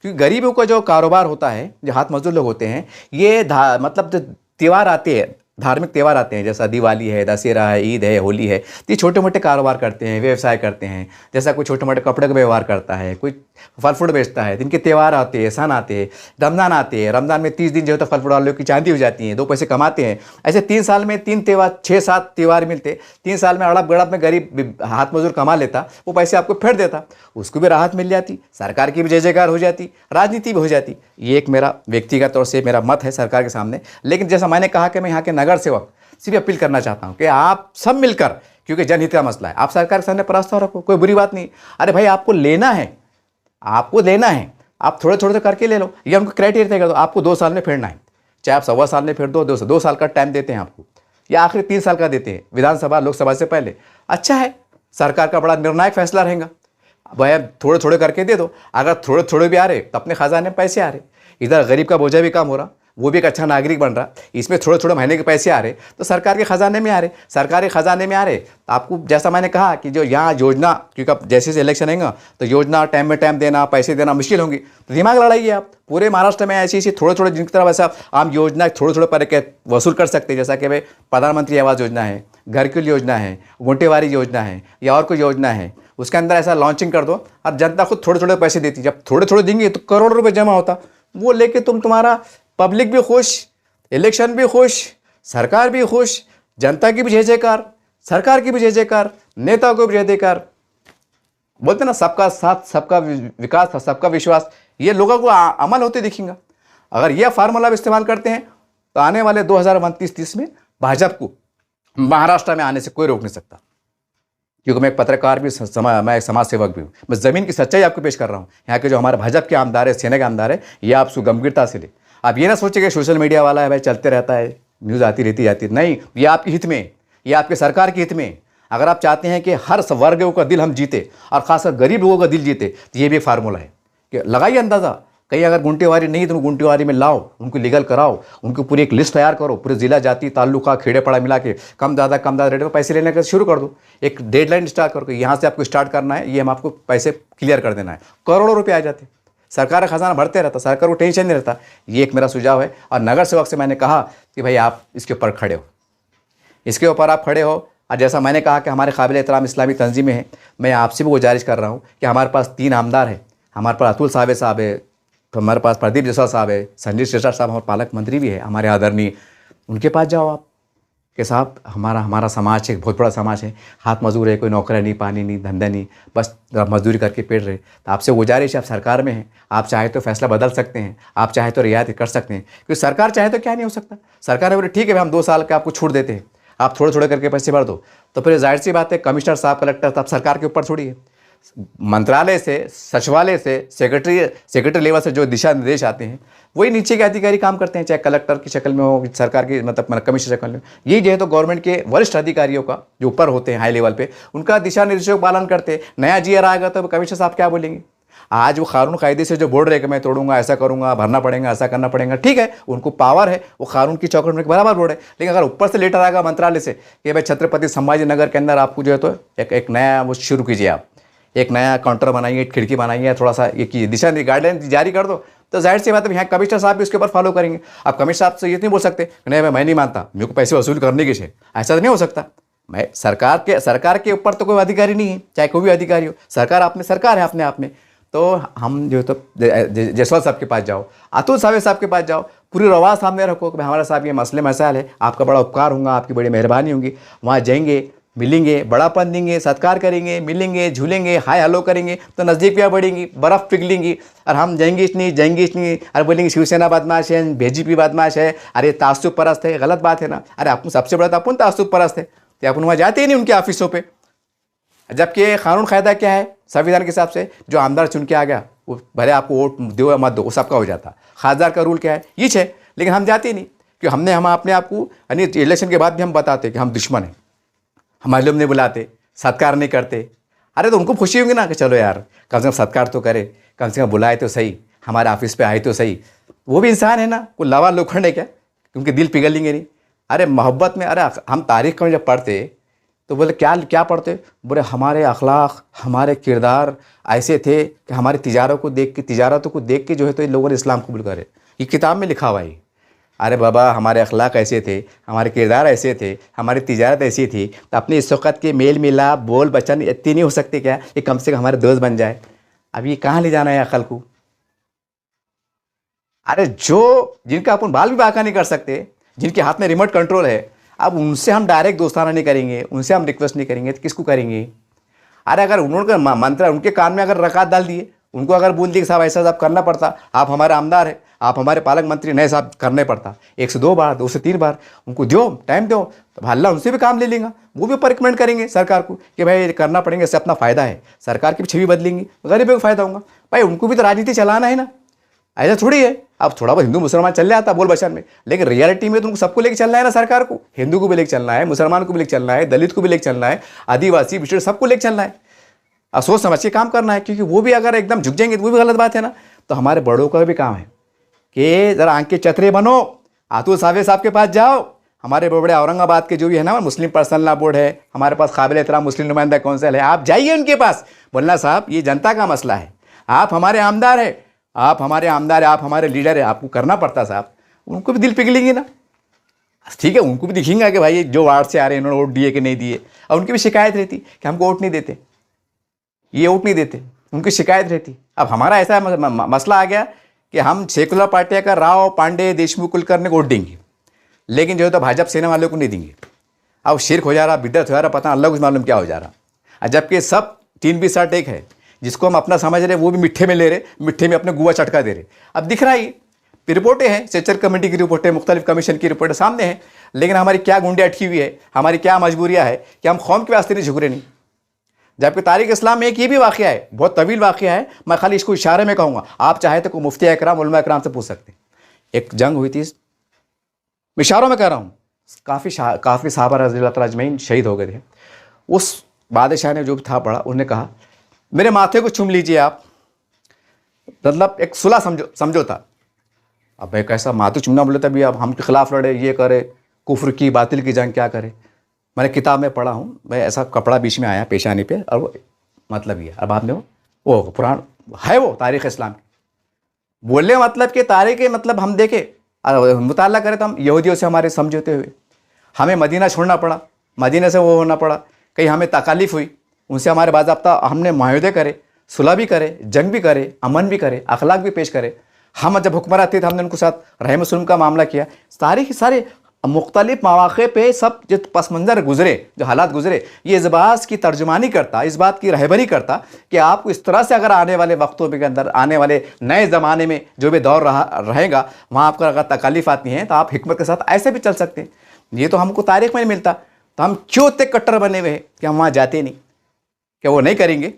क्योंकि गरीबों का जो कारोबार होता है, जो हाथ मजदूर लोग होते हैं, ये मतलब जो त्यौहार आते हैं, धार्मिक त्यौहार आते हैं, जैसा दिवाली है, दशहरा है, ईद है, होली है, तो ये छोटे मोटे कारोबार करते हैं, व्यवसाय करते हैं। जैसा कोई छोटे मोटे कपड़े का व्यवहार करता है, कोई फल फ्रूट बेचता है, इनके त्यौहार आते हैं, सन आते हैं, रमज़ान आते हैं, रमज़ान में 30 दिन जो है तो फल फ्रूट वालों की चांदी हो जाती है, 2 पैसे कमाते हैं। ऐसे 3 साल में 3 त्यौहार, 6-7 त्यौहार मिलते, 3 साल में अड़प गड़प में गरीब हाथ मजदूर कमा लेता, वो पैसे आपको फेर देता, उसको भी राहत मिल जाती, सरकार की भी जय जयकार हो जाती, राजनीति भी हो जाती। ये एक मेरा व्यक्तिगत तौर से मेरा मत है सरकार के सामने। लेकिन जैसा मैंने कहा कि मैं यहाँ के नगर सेवक सिर्फ अपील करना चाहता हूँ कि आप सब मिलकर, क्योंकि जनहित का मसला है, आप सरकार के सामने प्रस्ताव रखो, कोई बुरी बात नहीं। अरे भाई आपको लेना है, आपको लेना है, आप थोड़े थोड़े तो करके ले लो, ये उनको क्राइटेरिया तय कर दो, आपको 2 साल में फेरना है, चाहे आप 1.25 साल में फेर दो, 2 साल का टाइम देते हैं आपको, या आखिरी 3 साल का देते हैं विधानसभा लोकसभा से पहले। अच्छा है, सरकार का बड़ा निर्णायक फैसला रहेगा। भाई थोड़े थोड़े करके दे दो, अगर थोड़े थोड़े भी आ रहे तो अपने खजाने में पैसे आ रहे, इधर गरीब का बोझा भी कम हो रहा, वो भी एक अच्छा नागरिक बन रहा, इसमें थोड़े थोड़े महीने के पैसे आ रहे तो सरकार के खजाने में आ रहे, सरकारी खजाने में आ रहे। तो आपको जैसा मैंने कहा कि जो यहाँ योजना, क्योंकि अब जैसे जैसे इलेक्शन आएगा तो योजना टाइम में टाइम देना, पैसे देना मुश्किल होंगी, तो दिमाग लड़ाइए आप। पूरे महाराष्ट्र में ऐसी ऐसी थोड़े थोड़े जिनकी तरह वैसा आम योजना थोड़े थोड़े पर के वसूल कर सकते हैं, जैसा कि भाई प्रधानमंत्री आवास योजना है, घर की योजना है, गुंटेवारी योजना है, या और कोई योजना है, उसके अंदर ऐसा लॉन्चिंग कर दो और जनता खुद थोड़े थोड़े पैसे देती। जब थोड़े थोड़े देंगे तो करोड़ों रुपये जमा होता, वो लेके तुम्हारा पब्लिक भी खुश, इलेक्शन भी खुश, सरकार भी खुश, जनता की भी जय जयकार, सरकार की भी जय जयकार, नेता को भी जय जयकार। बोलते ना सबका साथ, सबका विकास, सबका विश्वास, ये लोगों को अमल होते दिखेंगे। अगर यह फार्मूला इस्तेमाल करते हैं तो आने वाले 2029-30 में भाजपा को महाराष्ट्र में आने से कोई रोक नहीं सकता। क्योंकि मैं एक पत्रकार भी, मैं एक समाज सेवक भी हूँ, मैं ज़मीन की सच्चाई आपको पेश कर रहा हूँ। यहाँ के जो हमारे भाजपा के आमदार है, सेना के आमदार है, ये आप सुगंभीरता से ले। आप ये ना सोचिए कि सोशल मीडिया वाला है भाई चलते रहता है, न्यूज़ आती रहती जाती, नहीं, ये आपके हित में, ये आपके सरकार के हित में। अगर आप चाहते हैं कि हर वर्ग का दिल हम जीते और खासकर गरीब लोगों का दिल जीते, तो ये भी फार्मूला है कि लगाइए अंदाज़ा। कहीं अगर गुंटेवारी नहीं तो गुंटेवारी में लाओ, उनको लीगल कराओ, उनको पूरी एक लिस्ट तैयार करो, पूरे जिला, जाति, ताल्लुका, खेड़े पड़ा मिला के कम ज़्यादा रेट पर पैसे लेने का शुरू कर दो। एक डेडलाइन स्टार्ट करो कि यहाँ से आपको स्टार्ट करना है, ये हम आपको पैसे क्लियर कर देना है, करोड़ों रुपये आ जाते, सरकार का खजाना भरते रहता, सरकार को टेंशन नहीं रहता। ये एक मेरा सुझाव है। और नगर सेवक से मैंने कहा कि भाई आप इसके ऊपर खड़े हो, इसके ऊपर आप खड़े हो। और जैसा मैंने कहा कि हमारे काबिल एहतराम इस्लामी तंजीमें हैं, मैं आपसे भी गुजारिश कर रहा हूँ कि हमारे पास 3 आमदार हैं, हमारे पास अतुल साहब है, तो हमारे पास प्रदीप जैसा साहब है, संजय शेषा साहब हमारे पालक मंत्री भी है हमारे आदरणीय, उनके पास जाओ आप कि साहब हमारा समाज है, बहुत बड़ा समाज है, हाथ मजदूर है, कोई नौकरी नहीं, पानी नहीं, धंधा नहीं, बस मजदूरी करके पेट रहे। तो आपसे गुजारिश है, आप सरकार में हैं, आप चाहे तो फैसला बदल सकते हैं, आप चाहे तो रियायत कर सकते हैं, क्योंकि सरकार चाहे तो क्या नहीं हो सकता। सरकार ने बोले ठीक है हम 2 साल का आपको छूट देते हैं, आप थोड़े थोड़े करके पैसे भर दो। तो फिर जाहिर सी बात है कमिश्नर साहब, कलेक्टर साहब सरकार के ऊपर छोड़िए, मंत्रालय से, सचिवालय से, सेक्रेटरी लेवल से जो दिशा निर्देश आते हैं वही नीचे के अधिकारी काम करते हैं, चाहे कलेक्टर की शक्ल में हो, सरकार की मतलब कमिश्नर शक्ल में। ये जो है तो गवर्नमेंट के वरिष्ठ अधिकारियों का जो ऊपर होते हैं हाई लेवल पे, उनका दिशा निर्देशों का पालन करते हैं। नया जीआर आएगा तो कमिश्नर साहब क्या बोलेंगे? आज वो कानून कायदे से जो बोल रहे हैं कि मैं तोड़ूंगा, ऐसा करूंगा, भरना पड़ेगा, ऐसा करना पड़ेगा, ठीक है, उनको पावर है, वो कानून की चौकट में बराबर बोल रहे हैं। लेकिन अगर ऊपर से लेटर आएगा मंत्रालय से कि भाई छत्रपति संभाजी नगर के अंदर आपको जो है तो एक नया वो शुरू कीजिए, आप एक नया काउंटर बनाइए, खिड़की बनाइए, थोड़ा सा ये की दिशा गाइडलाइन जारी कर दो, तो जाहिर सी बात है यहाँ कमिश्नर साहब भी उसके ऊपर फॉलो करेंगे। अब कमिश्नर साहब से ये नहीं बोल सकते नहीं मैं नहीं मानता, मेरे को पैसे वसूल करने के से, ऐसा तो नहीं हो सकता। मैं सरकार के ऊपर तो कोई अधिकारी नहीं है, चाहे कोई भी अधिकारी हो, सरकार है अपने आप में। तो हम जो तो जायसवाल साहब के पास जाओ, अतुल सावे साहब के पास जाओ, पूरी रवा सामने रखो कि भाई हमारा साहब ये मसले मसाइल है, आपका बड़ा उपकार होगा, आपकी बड़ी मेहरबानी होगी। वहाँ जाएंगे, मिलेंगे, बड़ापन देंगे, सत्कार करेंगे, मिलेंगे, झूलेंगे, हाय हेलो करेंगे, तो नज़दीकियाँ बढ़ेंगी, बर्फ़ पिघलेंगी। और हम जाएंगे नहीं, अरे बोलेंगे शिवसेना बदमाश है, बीजेपी बदमाश है, अरे तासुब परस्त है, गलत बात है ना। अरे अपन सबसे बड़ा तो अपन तासुब परस्त है, तो अपन वहाँ जाते ही नहीं उनके ऑफिसों पर। जबकि कानून कायदा क्या है, संविधान के हिसाब से जो आमदार चुन के आ गया वो भले आपको वोट दो या मत दो, वो सबका हो जाता। खासदार का रूल क्या है, ये है। लेकिन हम जाते नहीं, क्योंकि हम अपने आप को यानी इलेक्शन के बाद भी हम बताते कि हम दुश्मन हैं, हमारे लोग नहीं बुलाते, सत्कार नहीं करते। अरे तो उनको खुशी होगी ना कि चलो यार कम से कम सत्कार तो करे, कम से कम बुलाए तो सही, हमारे ऑफिस पे आए तो सही। वो भी इंसान है ना, कोई लावा लोखंड है क्या, क्योंकि दिल पिघलेंगे नहीं। अरे मोहब्बत में, अरे हम तारीख में जब पढ़ते तो बोले क्या पढ़ते, बोले हमारे अखलाक, हमारे किरदार ऐसे थे कि हमारी तिजारतों को देख के जो है तो लोगों ने इस्लाम कबूल करे। ये किताब में लिखा हुआ है। अरे बाबा हमारे अखलाक ऐसे थे, हमारे किरदार ऐसे थे, हमारी तिजारत ऐसी थी, तो अपने इस वक़्त के मेल मिलाप बोल बचन इतनी नहीं हो सकते क्या, ये कम से कम हमारे दोस्त बन जाए। अब ये कहाँ ले जाना है अकल को? अरे जिनका अपन बाल भी बाका नहीं कर सकते, जिनके हाथ में रिमोट कंट्रोल है, अब उनसे हम डायरेक्ट दोस्ताना नहीं करेंगे, उनसे हम रिक्वेस्ट नहीं करेंगे तो किसको करेंगे? अरे अगर उन्होंने मंत्र उनके कान में अगर रकात डाल दिए, उनको अगर बोल दिए कि साहब ऐसा साहब करना पड़ता, आप हमारे आमदार हैं, आप हमारे पालक मंत्री नहीं साहब, करने पड़ता 1 से 2 बार, 2 से 3 बार, उनको दो टाइम दो, तो अल्लाह उनसे भी काम ले लेगा। वो भी रिकमेंड करेंगे सरकार को कि भाई करना पड़ेगा, इससे अपना फ़ायदा है, सरकार की भी छवि बदलेंगी, गरीबों को फ़ायदा होगा। भाई उनको भी तो राजनीति चलाना है ना, ऐसा थोड़ी है। अब थोड़ा बहुत हिंदू मुसलमान चल जाता बोल बचन में, लेकिन रियलिटी में तो उनको सबको लेके चलना है ना। सरकार को हिंदू को भी लेके चलना है, मुसलमान को भी लेके चलना है, दलित को भी लेके चलना है, आदिवासी पिछड़े सबको लेके चलना है। अब सोच समझ के काम करना है, क्योंकि वो भी अगर एकदम झुक जाएंगे तो वो भी गलत बात है ना। तो हमारे बड़ों का भी काम है कि ज़रा आंख के चतरे बनो, अतुल सावे साहब के पास जाओ। हमारे बड़े औरंगाबाद के जो भी है ना मुस्लिम पर्सनल लॉ बोर्ड है, हमारे पास काबिल एहतराम मुस्लिम नुमाइंदा कौंसिल है, आप जाइए उनके पास, बोलना साहब ये जनता का मसला है, आप हमारे आमदार है, आप हमारे लीडर है, आपको करना पड़ता साहब। उनको भी दिल पिघलेंगे ना, ठीक है, उनको भी दिखेंगे कि भाई जो वार्ड से आ रहे हैं इन्होंने वोट दिए कि नहीं दिए। और उनकी भी शिकायत रहती कि हमको वोट नहीं देते, ये वोट नहीं देते, उनकी शिकायत रहती। अब हमारा ऐसा मसला आ गया कि हम सेकुलर पार्टियाँ का राव, पांडे, देशमुख, कुलकर्णी को वोट देंगे, लेकिन जो है तो भाजपा सेना वालों को नहीं देंगे। अब शिरक हो जा रहा, बिदअत हो जा रहा, पता अल्लाह कुछ मालूम क्या हो जा रहा। जबकि सब 3-20 एक है, जिसको हम अपना समझ रहे वो भी मिट्ठे में ले रहे, मिट्ठे में अपने गुआ चटका दे रहे। अब दिख रहा ही रिपोर्टें हैं, सेचर कमेटी की रिपोर्टें, मुख्तलिफ कमीशन की रिपोर्टें सामने हैं, लेकिन हमारी क्या गुंडे अटकी हुई है, हमारी क्या मजबूरियाँ है कि हम कौम के वास्ते नहीं झुक रहे नहीं। जबकि तारीख इस्लाम में एक ये भी वाक़या है, बहुत तवील वाक़या है, मैं खाली इसको इशारे में कहूँगा, आप चाहे तो मुफ्ती इकराम, उलमा इकराम से पूछ सकते हैं। एक जंग हुई थी, इशारों में कह रहा हूँ, काफ़ी सहाबा रज़ियल्लाहु तआला अजमईन शहीद हो गए थे। उस बादशाह ने जो भी था पड़ा, उन्होंने कहा मेरे माथे को चूम लीजिए आप, मतलब एक सुलह समझौता। अब भाई कैसा माथे चूमना, बोले तभी अब हम के खिलाफ लड़े, ये करे, कुफ्र की बातिल की जंग क्या करे। मैंने किताब में पढ़ा हूँ, मैं ऐसा कपड़ा बीच में आया पेशानी पे, और वो मतलब ये, अब आपने वो पुराण है, वो तारीख़ इस्लाम की बोलने मतलब कि तारीख़ मतलब हम देखे मुताला करें तो हम यहूदियों से हमारे समझौते हुए, हमें मदीना छोड़ना पड़ा, मदीने से वो होना पड़ा, कहीं हमें तकालीफ हुई, उनसे हमारे बाज़ाब्ता हमने मुआहदे करे, सुलह भी करे, जंग भी करे, अमन भी करे, अखलाक भी पेश करे। हम जब हुक्मरान थे तो हमने उनके साथ रहम सुलम का मामला किया। सारे मुख्तलिफ मौक़े पे सब जो पस मंज़र गुज़रे, जो हालात गुज़रे, ये इस बात की तर्जुमानी करता, इस बात की रहबरी करता कि आपको इस तरह से अगर आने वाले वक्तों के अंदर, आने वाले नए ज़माने में जो भी दौर रहेगा, वहाँ आपको अगर तकालीफ आती हैं तो आप हिकमत के साथ ऐसे भी चल सकते हैं। ये तो हमको तारीख़ में नहीं मिलता, तो हम क्यों इतने कट्टर बने हुए हैं कि हम वहाँ जाते नहीं, क्या वो नहीं करेंगे?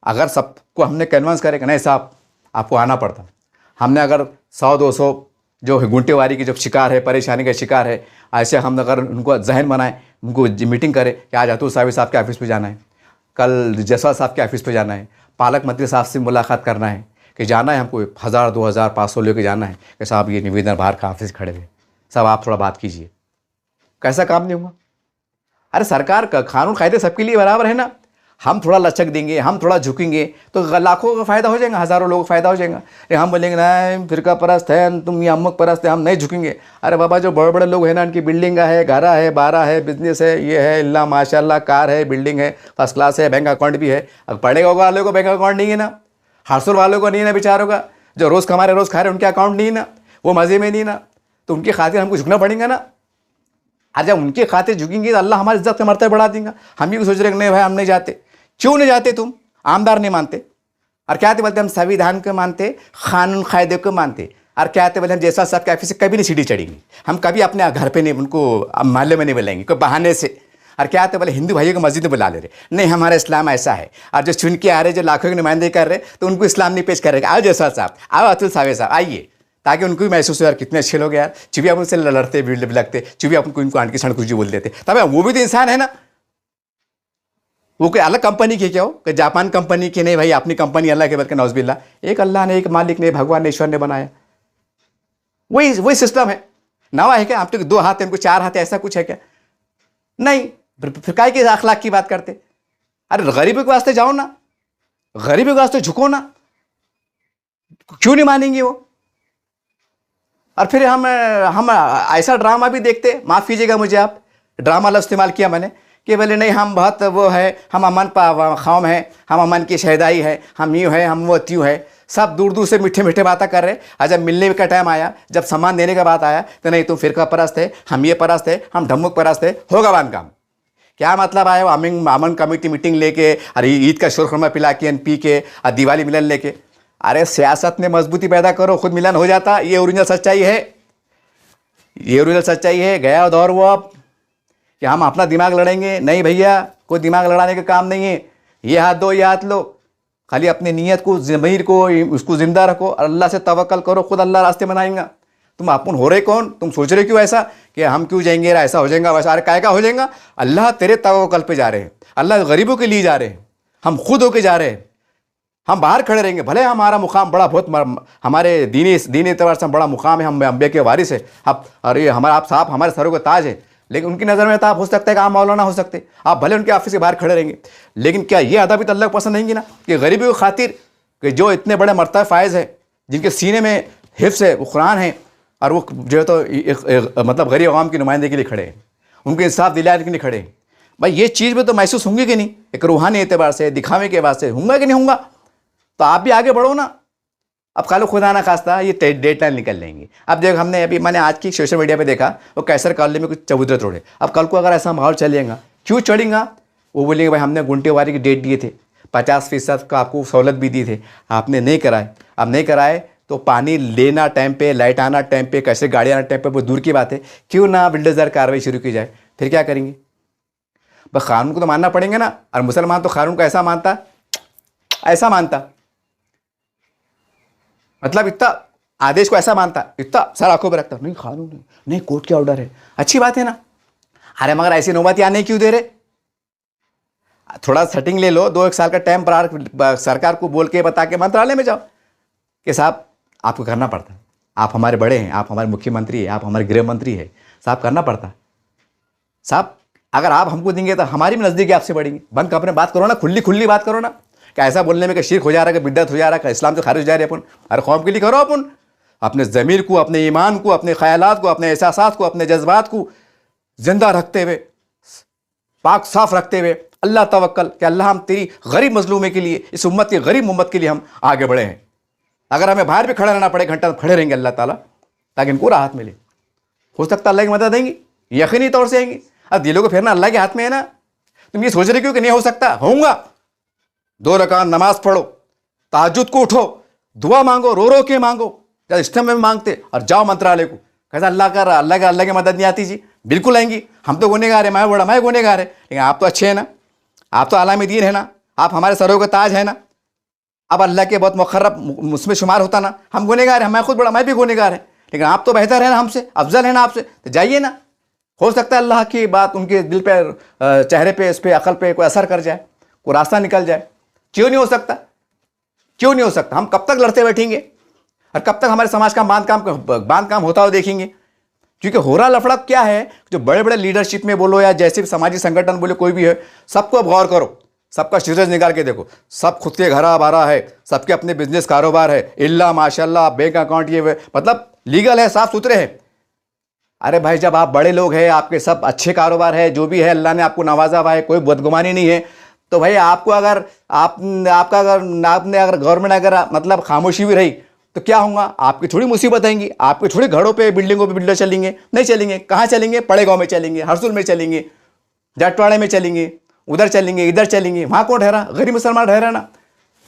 अगर सबको हमने कन्विंस करें कि नहीं साहब आपको आना पड़ता, हमने अगर 100-200 जो गुंटेवारी के जो शिकार है, परेशानी का शिकार है, ऐसे हम अगर उनको जहन बनाएं, उनको मीटिंग करें कि आज अतुल साहब के ऑफिस पे जाना है, कल जायसवाल साहब के ऑफिस पे जाना है, पालक मंत्री साहब से मुलाकात करना है, कि जाना है हमको 1000, 2000, 500 लेके जाना है कि साहब ये निवेदन बाहर का ऑफिस खड़े हुए, साहब आप थोड़ा बात कीजिए। कैसा काम नहीं होगा? अरे सरकार का कानून कायदे सबके लिए बराबर है ना। हम थोड़ा लचक देंगे, हम थोड़ा झुकेंगे तो लाखों का फ़ायदा हो जाएगा, हज़ारों लोगों का फ़ायदा हो जाएगा। हम बोलेंगे ना फिरका परस्त है, तुम ये अमुक परस्त है, हम नहीं झुकेंगे। अरे बाबा जो बड़े बड़े लोग हैं ना, उनकी बिल्डिंग है, घर है, बारह है, बिजनेस है, ये है, अल्लाह माशाल्लाह, कार है, बिल्डिंग है, फर्स्ट क्लास है, बैंक अकाउंट भी है। अब पढ़ेगा वालों को बैंक अकाउंट नहीं है ना, हार्सुल वालों को नहीं है ना, बेचारों का जो रोज़ कमा रहे रोज़ खा रहे उनके अकाउंट नहीं है ना, वो मज़े में नहीं ना, तो उनकी खातिर हमको झुकना पड़ेगा ना। और जब उनके खातिर झुकेंगे तो अल्लाह हमारी इज्जत का मर्तबा बढ़ा देगा। हम भी सोच रहे हैं नहीं भाई हम नहीं जाते। क्यों नहीं जाते? तुम आमदार नहीं मानते और क्या बोलते हम संविधान को मानते, कानून कायदे को मानते, और क्या बोलते हम जैसा सबके ऑफिस से कभी नहीं सीढ़ी चढ़ेंगे, हम कभी अपने घर पे नहीं, उनको मोहल्ले में नहीं बुलाएंगे कोई बहाने से। और क्या बोले हिंदू भाइयों को मस्जिद में बुला ले रहे, नहीं हमारा इस्लाम ऐसा है। और जो चुन के आ रहे जो लाखों के नुमाइंदे कर रहे तो उनको इस्लाम नहीं पेश कर रहे। आओ जयसवाल साहब, आओ अतुल साहब आइए, ताकि उनको भी महसूस हो यार कितने अच्छे लोग यार, चुभी आप उनसे लड़ते लगते, चुभी आप उनको आंटी सण कुछ बोल देते, तब वो भी तो इंसान है ना। वो कोई अलग कंपनी के क्या हो, कि जापान कंपनी के नहीं भाई, अपनी कंपनी अल्लाह के बल्कि नौजबिल्ला, एक अल्लाह ने, एक मालिक ने, भगवान ने, ईश्वर ने बनाया, वही सिस्टम है। नवा है क्या? आप तो 2 हाथ है, उनको 4 हाथ है, ऐसा कुछ है क्या? नहीं। फिर काय के अखलाक की बात करते? अरे गरीबों के वास्ते जाओ ना, गरीबों के वास्ते झुको ना, क्यों नहीं मानेंगे वो? और फिर हम ऐसा ड्रामा भी देखते, माफ़ कीजिएगा मुझे, आप ड्रामा लफ्ज़ इस्तेमाल किया मैंने, कि बोले नहीं हम बहुत वो है, हम अमन खाम है, हम अमन की शहदाई है, हम यूँ है, हम वो त्यों है। सब दूर दूर से मीठे मीठे बातें कर रहे। और जब मिलने का टाइम आया, जब सामान देने का बात आया तो नहीं तुम फिरका परस्त है, हम ये परस्त है, हम ढम्मुक परस्त है, होगा बांध काम। क्या मतलब आया अमन कमेटी मीटिंग लेके और ईद का शोरखुरमा पिला के पी के और दिवाली मिलन लेके? अरे सियासत में मजबूती पैदा करो, खुद मिलन हो जाता। ये ओरिजिनल सच्चाई है, ये ओरिजिनल सच्चाई है। गया दौर वो अब कि हम अपना दिमाग लड़ेंगे, नहीं भैया, कोई दिमाग लड़ाने का काम नहीं है। ये हाथ दो, ये हाथ लो, खाली अपनी नीयत को, ज़मीर को, उसको ज़िंदा रखो और अल्लाह से तवक्कल करो, खुद अल्लाह रास्ते बनाएंगा। तुम अपन हो रहे कौन? तुम सोच रहे क्यों ऐसा कि हम क्यों जाएंगे, ऐसा हो जाएगा वैसा? अरे काय का हो जाएगा? अल्लाह तेरे तवक्कल पे जा रहे हैं, अल्लाह गरीबों के लिए जा रहे हैं, हम खुद होके जा रहे हैं। हम बाहर खड़े रहेंगे, भले हमारा मुकाम बड़ा बहुत, हमारे दीनी एतबार से बड़ा मुकाम है, हम अम्बे के वारिस है, आप अरे हमारा आप साहब हमारे सरों का ताज है, लेकिन उनकी नज़र में तो आप हो सकता है कि आप मौलाना हो सकते, आप भले उनके ऑफिस के बाहर खड़े रहेंगे, लेकिन क्या ये अदब भी तो अल्लाह को पसंद नहीं ना, कि गरीबी की खातिर कि जो इतने बड़े मर्तबा फायज़ है, जिनके सीने में हिफ्ज़ है, वो कुरान है, और वो जो है तो मतलब गरीब आवाम की नुमाइंदगी के लिए खड़े हैं, उनको इंसाफ दिलाने के लिए खड़े हैं। भाई ये चीज़ में तो महसूस होंगे कि नहीं, एक रूहानी एतबार से, दिखावे के वास्ते होंगे कि नहीं होंगे? तो आप भी आगे बढ़ो ना। अब कल खुदा ना खास्ता ये डेटा निकल लेंगे। अब देखो हमने अभी मैंने आज की सोशल मीडिया पे देखा, वो कैसर कॉलोनी में कुछ चबूतरे तोड़े। अब कल को अगर ऐसा माहौल चलेगा, क्यों चढ़ेगा? वो बोलेंगे भाई हमने गुंटेवारी की डेट दिए थे, 50% का आपको सहूलत भी दी थे, आपने नहीं कराए। अब नहीं कराए तो पानी लेना टाइम पे, लाइट आना टाइम पे, कैसे गाड़ी आना टाइम पे, वो दूर की बात है। क्यों ना बिल्डोजर कार्रवाई शुरू की जाए? फिर क्या करेंगे? बस कानून को तो मानना पड़ेगा ना। और मुसलमान तो कानून को ऐसा मानता मतलब इतना आदेश को ऐसा मानता, इतना सर आंखों पर रखता, नहीं कानून है, नहीं कोर्ट के ऑर्डर है, अच्छी बात है ना। अरे मगर ऐसी नौबत आने क्यों दे रहे? थोड़ा सेटिंग ले लो, 2-1 साल का टाइम पर सरकार को बोल के बता के मंत्रालय में जाओ कि साहब आपको करना पड़ता है, आप हमारे बड़े हैं, आप हमारे मुख्यमंत्री हैं, आप हमारे गृह मंत्री हैं, साहब करना पड़ता है। साहब अगर आप हमको देंगे तो हमारी भी नज़दीकी आपसे बढ़ेंगी। बंद अपने बात करो ना, खुली बात करो ना। क्या ऐसा बोलने में कि शिर्क हो जा रहा है, कि बिद्दत हो जा रहा है, कि इस्लाम से खारिज हो जा रहे अपन? अरे कौम के लिए करो, अपन अपने ज़मीर को, अपने ईमान को, अपने ख्यालात को, अपने एहसासात को, अपने जज्बात को जिंदा रखते हुए, पाक साफ रखते हुए, अल्लाह तवक्कल कि अल्लाह हम तेरी गरीब मजलूमे के लिए, इस उम्मत की गरीब उम्मत के लिए हम आगे बढ़े हैं। अगर हमें बाहर भी खड़ा रहना पड़े घंटा, खड़े रहेंगे अल्लाह ताला, ताकि इनको राहत मिले। हो सकता है अल्लाह की मदद देंगी, यकीनी तौर से आएंगी। अब दिलों को फेरना अल्लाह के हाथ में है ना। तुम ये सोच रहे क्यों कि नहीं हो सकता? होऊंगा। 2 रकात नमाज पढ़ो, तहज्जुद को उठो, दुआ मांगो, रो के मांगो, जब इस्तेम में मांगते, और जाओ मंत्रालय को। कैसा अल्लाह की मदद नहीं आती जी? बिल्कुल आएंगी। हम तो गुनहगार है, मैं गुनहगार है, लेकिन आप तो अच्छे हैं ना, आप तो आलम दीन है ना, आप हमारे सरों का ताज है ना, अब अल्लाह के बहुत मुक़र्रब उसमें शुमार होता ना, हम गुनहगार हैं, मैं खुद बड़ा, मैं भी गुनहगार है, लेकिन आप तो बेहतर है ना हमसे, अफजल है ना आपसे, तो जाइए ना। हो सकता है अल्लाह की बात उनके दिल पे, चेहरे पे, इस पे, अकल पे कोई असर कर जाए, कोई रास्ता निकल जाए। क्यों नहीं हो सकता? क्यों नहीं हो सकता? हम कब तक लड़ते बैठेंगे और कब तक हमारे समाज का बांध काम होता हुआ देखेंगे? क्योंकि हो रहा लफड़ा क्या है, जो बड़े बड़े लीडरशिप में बोलो या जैसे भी सामाजिक संगठन बोले, कोई भी है, सबको अब गौर करो, सबका सीरियस निकाल के देखो, सब खुद के घरा बारा है, सबके अपने बिजनेस कारोबार है, इल्ला माशाल्लाह बैंक अकाउंट ये मतलब लीगल है, साफ सुथरे है। अरे भाई, जब आप बड़े लोग हैं, आपके सब अच्छे कारोबार है, जो भी है अल्लाह ने आपको नवाजा हुआ है, कोई बदगुमानी नहीं है, तो भाई आपको अगर आपने अगर गवर्नमेंट अगर मतलब खामोशी भी रही तो क्या होगा? आपकी थोड़ी मुसीबत आएंगी, आपके थोड़ी घरों पे, बिल्डिंगों पे बिल्डर चलेंगे? नहीं चलेंगे। कहाँ चलेंगे? बड़े गांव में चलेंगे, हरसुल में चलेंगे, जाटवाड़े में चलेंगे, उधर चलेंगे, इधर चलेंगे। वहाँ कौन ठहरा? गरीब मुसलमान ठहरा ना।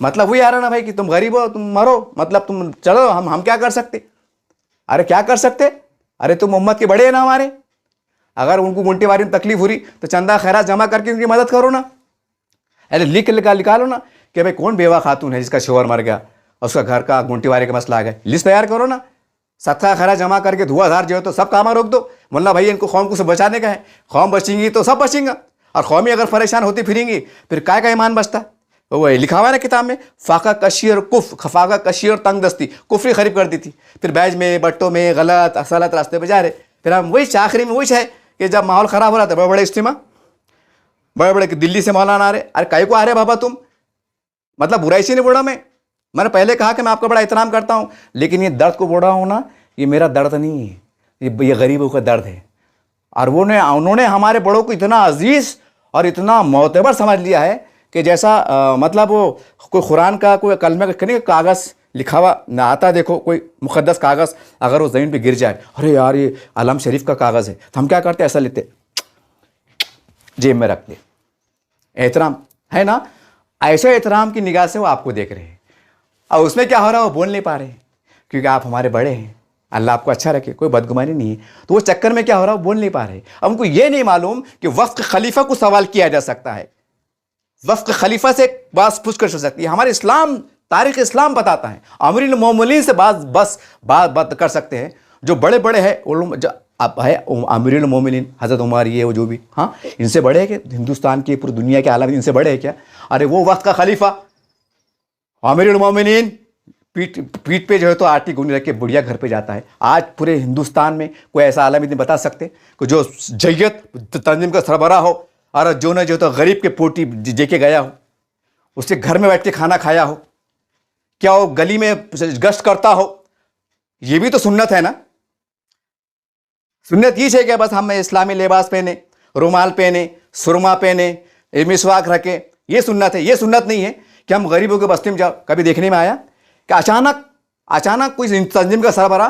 मतलब वही आ रहा ना भाई कि तुम गरीब हो, तुम मरो, मतलब तुम चलो, हम क्या कर सकते? अरे क्या कर सकते? अरे तुम उम्मत के बड़े हैं ना हमारे, अगर उनको गुंटेवारी में तकलीफ हो रही तो चंदा खैरात जमा करके उनकी मदद करो ना। अरे निकालो ना कि भाई कौन बेवा खातून है जिसका शोहर मर गया और उसका घर का गुंटेवारी का मसला आ गया, लिस्ट तैयार करो ना। सदका खैरात जमा करके धुआंधार जो है तो सब काम रोक दो। मुल्ला भाई इनको कौम को से बचाने का है, कौम बचेंगी तो सब बचेंगे, और कौमी अगर परेशान होती फिरेंगी फिर काय का ईमान बचता? वो लिखा हुआ है ना किताब में, फाका कशी और फाका कशी और तंग दस्ती, कुफरी खरीब कर दी थी। फिर बैज में, बट्टों में गलत असलत रास्ते पर जा रहे। फिर हम वही आखिरी में वही है कि जब माहौल ख़राब हो रहा था, बड़े बड़े इज्तिमा, बड़े बड़े दिल्ली से मौलाना आ रहे। अरे काय को आ रहे बाबा तुम? मतलब बुराई से नहीं बोल रहा मैंने पहले कहा कि मैं आपका बड़ा एहतराम करता हूँ, लेकिन ये दर्द को बोल रहा हूँ ना, ये मेरा दर्द नहीं है, ये गरीबों का दर्द है। और उन्होंने हमारे बड़ों को इतना अजीज़ और इतना मोतबर समझ लिया है कि जैसा मतलब वो कोई कुरान का कोई कलमे का नहीं कागज़ लिखा हुआ ना आता, देखो कोई मुक़द्दस कागज़ अगर वो ज़मीन पे गिर जाए, अरे यार ये आलम शरीफ का कागज़ है, तो हम क्या करते? ऐसा लेते, जेब में रखते। एहतराम है ना, ऐसे एहतराम की निगाह से वो आपको देख रहे हैं। और उसमें क्या हो रहा है? वो बोल नहीं पा रहे क्योंकि आप हमारे बड़े हैं, अल्लाह आपको अच्छा रखे, कोई बदगुमानी नहीं है। तो वो चक्कर में क्या हो रहा है? वो बोल नहीं पा रहे। अब उनको ये नहीं मालूम कि वफ़्क़ खलीफा को सवाल किया जा सकता है, वफ़्क़ खलीफा से बात पूछ कर सकती है। हमारे इस्लाम, तारीख़ इस्लाम बताता है, अमीरुल मोमिनीन से बात कर सकते हैं। जो बड़े बड़े हैं, अब है अमीरुल मोमिनीन हज़रत उमर, ये वो जो भी, हाँ, इनसे बड़े हैं कि हिंदुस्तान के पूरी दुनिया के आलम इनसे बड़े हैं क्या? अरे वो वक्त का खलीफा अमीरुल मोमिनीन पीठ पे जो है तो आटी गुनी रख के बुढ़िया घर पे जाता है। आज पूरे हिंदुस्तान में कोई ऐसा आलम नहीं बता सकते कि जो जैयत तंजीम का सरबराह हो और जो न जो तो गरीब के पोटी दे के गया हो, उसके घर में बैठ के खाना खाया हो, क्या वो गली में गश्त करता हो? ये भी तो सुन्नत है ना। सुन्नत ये है कि बस हम इस्लामी लिबास पहने, रुमाल पहने, सुरमा पहने, मिसवाक रखे, ये सुन्नत है। ये सुन्नत नहीं है कि हम गरीबों के बस्ती में जाओ। कभी देखने में आया कि अचानक कोई तंजीम का सरबराह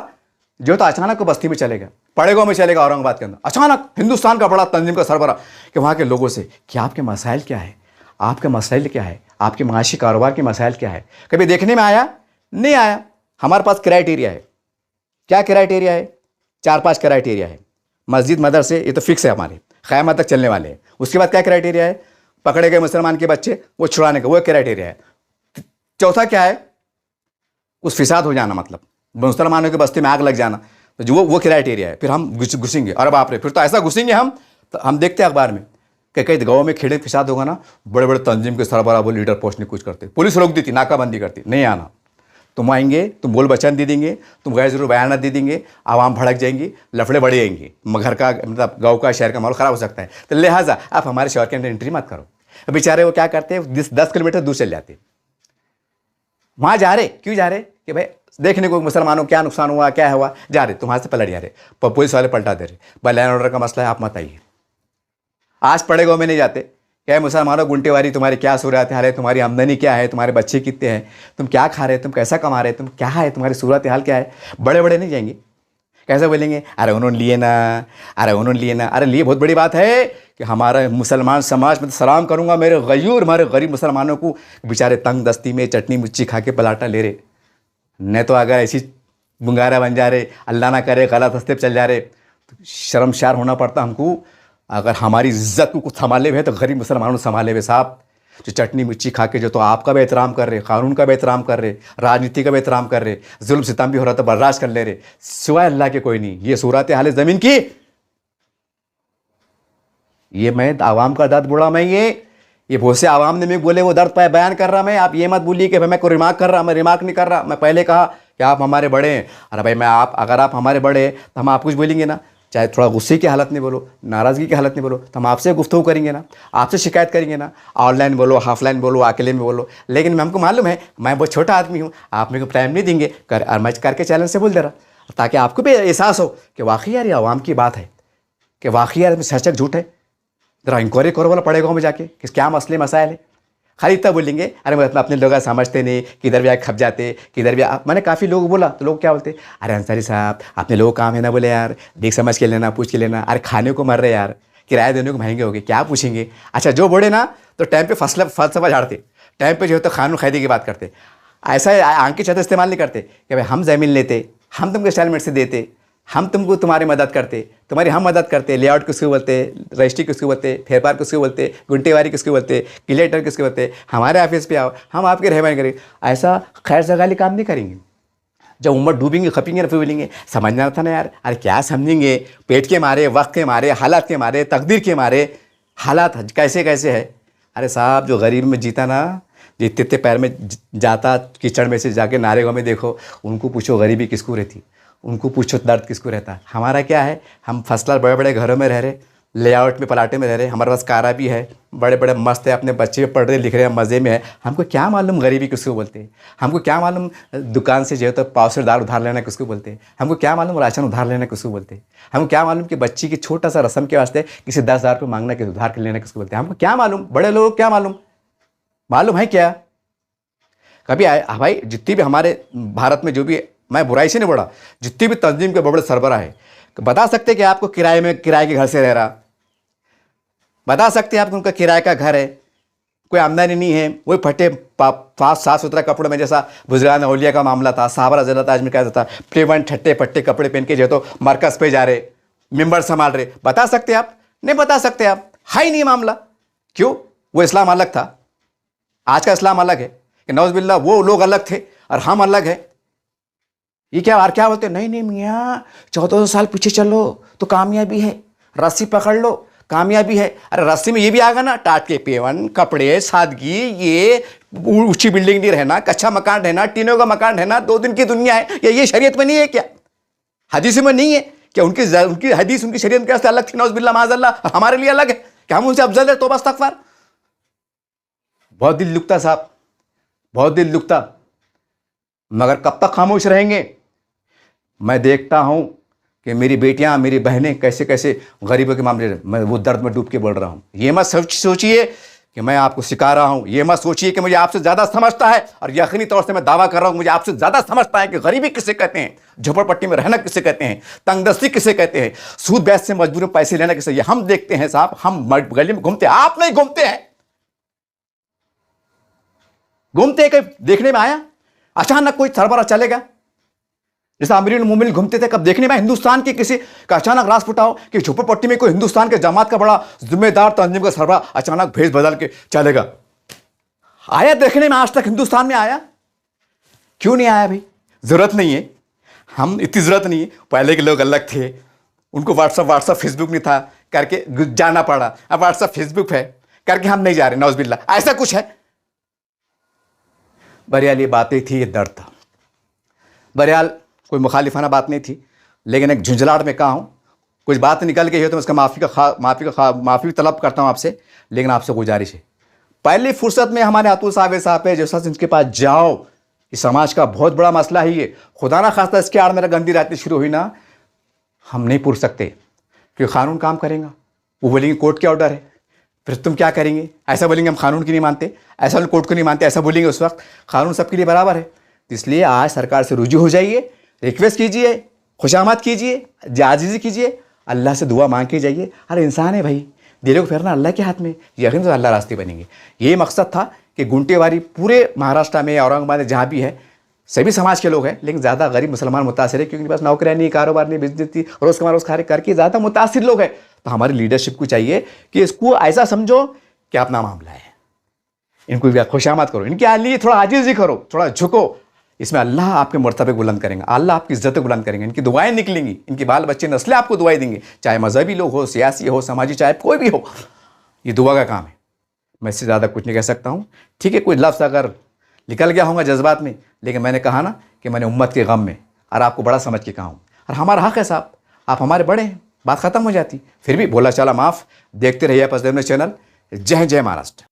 जो तो अचानक बस्ती में चलेगा, बड़े गाँव में चलेगा, औरंगाबाद के अंदर अचानक हिंदुस्तान का बड़ा तंजीम का सरबराह, कि वहाँ के लोगों से कि आपके मसाइल क्या है, आपके मसाइल क्या है, आपके माशी कारोबार के मसाइल क्या है? कभी देखने में आया? नहीं आया। हमारे पास क्राइटेरिया है। क्या क्राइटेरिया है? 4-5 क्राइटेरिया है। मस्जिद, मदरसे, ये तो फिक्स है, हमारे क़यामत तक चलने वाले हैं। उसके बाद क्या क्राइटेरिया है? पकड़े गए मुसलमान के बच्चे वो छुड़ाने का, वो क्राइटेरिया है। चौथा क्या है? कुछ फिसाद हो जाना, मतलब मुसलमानों की बस्ती में आग लग जाना, तो जो वो क्राइटेरिया है। फिर हम घुसेंगे। अरे बाप रे, फिर तो ऐसा घुसेंगे हम देखते हैं अखबार में कि कई गाँव में खेड़े फिसाद होगा ना, बड़े बड़े तंजीम के सरबराह वो लीडर पोस्टने कुछ करते, पुलिस रोक देती, नाकाबंदी करती, नहीं आना, तुम आएंगे, तुम बोल बचन दे देंगे, तुम गैर जरूर बयान दे देंगे, आवाम भड़क जाएंगी, लफड़े बढ़ जाएंगे, घर का मतलब गाँव का शहर का माहौल ख़राब हो सकता है। तो लिहाजा आप हमारे शहर के अंदर एंट्री मत करो। बेचारे वो क्या करते हैं, 10 किलोमीटर दूर चले जाते, वहाँ जा रहे, क्यों जा रहे? कि भाई देखने को मुसलमानों क्या नुकसान हुआ, क्या हुआ, जा रहे, तुम्हारे से पलट जा रहे, पुलिस वाले पलटा दे रहे, भाई लैंड ऑर्डर का मसला है, आप मत आइए। आज पड़े गाँव में नहीं जाते, क्या मुसलमानों गुंटेवारी, तुम्हारी क्या सूरत हाल है, तुम्हारी आमदनी क्या है, तुम्हारे बच्चे कितने हैं, तुम क्या खा रहे, तुम कैसा कमा रहे, तुम क्या है, तुम्हारी सूरत हाल क्या है? बड़े बड़े नहीं जाएंगे। कैसे बोलेंगे? अरे उन्होंने लिए ना, अरे उन्होंने लिए ना। अरे लिए बहुत बड़ी बात है कि हमारा मुसलमान समाज में तो सलाम करूँगा मेरे गयूर, हमारे गरीब मुसलमानों को, बेचारे तंग दस्ती में चटनी मिर्ची खा के पलाटा ले रहे, नहीं तो अगर ऐसी बुंगारा बन जा रहे, अल्लाह ना करे गलत हस्ते पर चल जा रहे, तो शर्मशार होना पड़ता हमको। अगर हमारी इज्जत को कुछ संभाले हुए तो गरीब मुसलमानों संभाले हुए साहब। जो चटनी मिर्ची खा के जो तो आपका भी एहतराम कर रहे, कानून का भी एहतराम कर रहे, राजनीति का भी एहतराम कर रहे, जुल्म सितम भी हो रहा था बर्दाश्त कर ले रहे, सिवाय अल्लाह के कोई नहीं। ये सूरत हाल ज़मीन की, ये मैं आवाम का दर्द बोला, मैं ये बहुत से आवाम ने मैं बोले वो दर्द पे बयान कर रहा मैं। आप ये मत बोलिए कि भाई मैं कोई रिमार्क कर रहा, मैं रिमार्क नहीं कर रहा। मैं पहले कहा कि आप हमारे बड़े हैं। अरे भाई अगर आप हमारे बड़े हैं तो हम आप कुछ बोलेंगे ना, चाहे थोड़ा गुस्से की हालत में बोलो, नाराज़गी की हालत में बोलो, तो हम आपसे गुफ्तगू करेंगे ना, आपसे शिकायत करेंगे ना। ऑनलाइन बोलो, ऑफलाइन बोलो, अकेले में बोलो, लेकिन हमको मालूम है मैं बहुत छोटा आदमी हूँ, आप मेरे को टाइम नहीं देंगे और मैं करके चैलेंज से बोल दे रहा, ताकि आपको भी एहसास हो कि वाकई यार ये आवाम की बात है, कि वाकई यार सच झूठ है। ज़रा इंक्वायरी करो वाला पड़ेगा में जाके कि क्या मसले मसाइल है। खाली इतना बोलेंगे अरे मैं अपने लोग समझते नहीं, किधर भी आके खप जाते, किधर भी मैंने काफ़ी लोग बोला तो लोग क्या बोलते, अरे अंसारी साहब अपने लोग काम है ना, बोले यार देख समझ के लेना, पूछ के लेना। अरे खाने को मर रहे यार, किराया देने को महंगे हो गए, क्या पूछेंगे। अच्छा जो बोले ना तो टाइम पे फलसफा झाड़ते, टाइम पे जो है तो कानून कायदे की बात करते, ऐसा आंख के छत इस्तेमाल नहीं करते कि भाई हम ज़मीन लेते, हम तुमको इंस्टॉलमेंट से देते, हम तुमको तुम्हारी मदद करते, तुम्हारी हम मदद करते। लेआउट किसको बोलते, रजिस्ट्री किसको बोलते, फेरपार किसको बोलते, गुंटेवारी किसको बोलते, क्लियर किसको बोलते। हमारे ऑफिस पे आओ, हम आपके रहमान करेंगे। ऐसा खैर सगाली काम नहीं करेंगे। जब उम्र डूबेंगे खपेंगे फिर बोलेंगे समझना था ना यार। अरे क्या समझेंगे, पेट के मारे, वक्त के मारे, हालात के मारे, तकदीर के मारे, हालात कैसे कैसे है। अरे साहब जो गरीब में जीता ना, जितने पैर में जाता, कीचड़ में से जाके नारेगांव में देखो, उनको पूछो गरीबी किसको रहती, उनको पूछो दर्द किसको रहता है। हमारा क्या है, हम फसला बड़े बड़े घरों में रह रहे, लेआउट में पलाटे में रह रहे, हमारे पास कारा भी है, बड़े बड़े मस्त है, अपने बच्चे पढ़ रहे लिख रहे हैं, मज़े में है। हमको क्या मालूम गरीबी किसको बोलते हैं, हमको क्या मालूम दुकान से जो है तो पाव से दाल उधार लेना किसको बोलते हैं, हमको क्या मालूम राशन उधार लेना किसको बोलते हैं, हमको क्या मालूम कि बच्ची की छोटा सा रस्म के वास्ते किसी 10,000 रुपये मांगना कि उधार के लेना किसको बोलते हैं। हमको क्या मालूम, बड़े लोग क्या मालूम है क्या। कभी भाई जितनी भी हमारे भारत में जो भी, मैं बुराई से नहीं बोला, जितनी भी तंजीम के बड़े सरबराह है, बता सकते कि आपको किराए के घर से रह रहा, बता सकते हैं आपको उनका किराए का घर है, कोई आमदनी नहीं है, वही फटे साफ सुथरा कपड़ों में, जैसा बुजुर्गान औलिया का मामला था, साहबा रज़ी अल्लाह ताला में क्या था, प्लेवन ठट्टे पट्टे कपड़े पहन के जो तो मरकज़ पे जा रहे, मिंबर संभाल रहे। बता सकते आप? नहीं बता सकते आप, है ही नहीं मामला। क्यों? वो इस्लाम अलग था, आज का इस्लाम अलग है कि नौज़बिल्लाह वो लोग अलग थे और हम अलग है। ये क्या और क्या बोलते, नहीं मियाँ 1400 साल पीछे चलो तो कामयाबी है, रस्सी पकड़ लो कामयाबी है। अरे रस्सी में ये भी आएगा ना, टाट के पेवन, कपड़े, सादगी, ये ऊंची बिल्डिंग नहीं रहना, कच्चा मकान रहना, टीनों का मकान रहना, 2 दिन की दुनिया है। ये शरीयत में नहीं है क्या, हदीस में नहीं है क्या? उनकी हदीस उनकी शरीयत के अलग थी, नौज़बिल्लाह माज़अल्लाह, हमारे लिए अलग है कि हम उनसे अफजल है। तौबा इस्तग़फ़ार। बहुत दिल दुखता साहब, बहुत दिल दुखता, मगर कब तक खामोश रहेंगे। मैं देखता हूं कि मेरी बेटियां, मेरी बहनें कैसे कैसे गरीबों के मामले में, मैं वो दर्द में डूब के बोल रहा हूं। ये मत सोचिए कि मैं आपको सिखा रहा हूं, ये मत सोचिए कि मुझे आपसे ज़्यादा समझता है, और यकीनी तौर से मैं दावा कर रहा हूं मुझे आपसे ज़्यादा समझता है कि गरीबी किसे कहते हैं, झोपड़पट्टी में रहना किसे कहते हैं, तंगदस्ती किसे कहते हैं, सूद बैच से मजबूरी में पैसे लेना किसे। ये हम देखते हैं साहब, हम गली में घूमते हैं, आप नहीं घूमते हैं। घूमते कहीं देखने में आया अचानक कोई सरबराह चलेगा, जैसे अमीरुल मोमिनीन घूमते थे, कब देखने में हिंदुस्तान के किसी का अचानक रास फुटाओ कि झोपड़पट्टी में कोई हिंदुस्तान के जमात का बड़ा जिम्मेदार तंजीम का सरबराह अचानक भेष बदल के चलेगा? आया देखने में आज तक हिंदुस्तान में आया? क्यों नहीं आया भाई? जरूरत नहीं है, हम इतनी जरूरत नहीं है। पहले के लोग अलग थे, उनको व्हाट्सअप फेसबुक नहीं था करके जाना पड़ा, अब व्हाट्सअप फेसबुक है करके हम नहीं जा रहे, नौज़बिल्लाह, ऐसा कुछ है। बहरहाल ये बातें थी, ये दर्द था। बहरहाल कोई मुखालिफाना बात नहीं थी, लेकिन एक झुंझलाहट में कहा हूँ, कुछ बात निकल गई है तो मैं उसका माफ़ी तलब करता हूँ आपसे। लेकिन आपसे गुजारिश है, पहली फुर्सत में हमारे अतुल साहब है जैसा इनके पास जाओ, इस समाज का बहुत बड़ा मसला ही है। खुदा ना खास्ता इसके आड़ मेरा गंदी रातें शुरू हुई ना, हम नहीं पूछ सकते क्योंकि कानून काम करेगा। वो बोलेंगे कोर्ट के ऑर्डर है, फिर तुम क्या करेंगे? ऐसा बोलेंगे हम कानून की नहीं मानते, ऐसा कोर्ट को नहीं मानते, ऐसा बोलेंगे। उस वक्त कानून सबके लिए बराबर है। इसलिए आज सरकार से रुजू हो जाइए, रिक्वेस्ट कीजिए, खुशामद कीजिए, जाजीज़ी कीजिए, अल्लाह से दुआ मांग के जाइए। अरे इंसान है भाई, दिलों को फेरना अल्लाह के हाथ में, यकीन तो अल्लाह रास्ते बनेंगे। ये मकसद था कि गुंटेवारी पूरे महाराष्ट्र में, औरंगाबाद में जहाँ भी है, सभी समाज के लोग हैं, लेकिन ज़्यादा गरीब मुसलमान मुतासिर है क्योंकि उनके पास नौकरियाँ नहीं, कारोबार नहीं, बिजनेस नहीं, रोज़ कमा रोज़ खा करके ज़्यादा मुतासिर लोग हैं। तो हमारी लीडरशिप को चाहिए कि इसको ऐसा समझो कि अपना मामला है, इनको खुशामद करो, इनके लिए थोड़ा आजिज़ी करो, थोड़ा झुको। इसमें अल्लाह आपके मर्तबे बुलंद करेंगे, अल्लाह आपकी इज्जत बुलंद करेंगे, इनकी दुआएं निकलेंगी, इनके बाल बच्चे नस्लें आपको दुआएं देंगे, चाहे मजहबी लोग हो, सियासी हो, समाजी, चाहे कोई भी हो। ये दुआ का काम है। मैं इससे ज़्यादा कुछ नहीं कह सकता हूँ। ठीक है, कोई लफ्ज़ अगर निकल गया होगा जज्बात में, लेकिन मैंने कहा ना कि मैंने उम्मत के गम में और आपको बड़ा समझ के कहा हूँ, और हमारा हक़ है साहब, आप हमारे बड़े हैं, बात ख़त्म हो जाती। फिर भी बोला चला माफ़। देखते रहिए पसंद चैनल। जय जय महाराष्ट्र।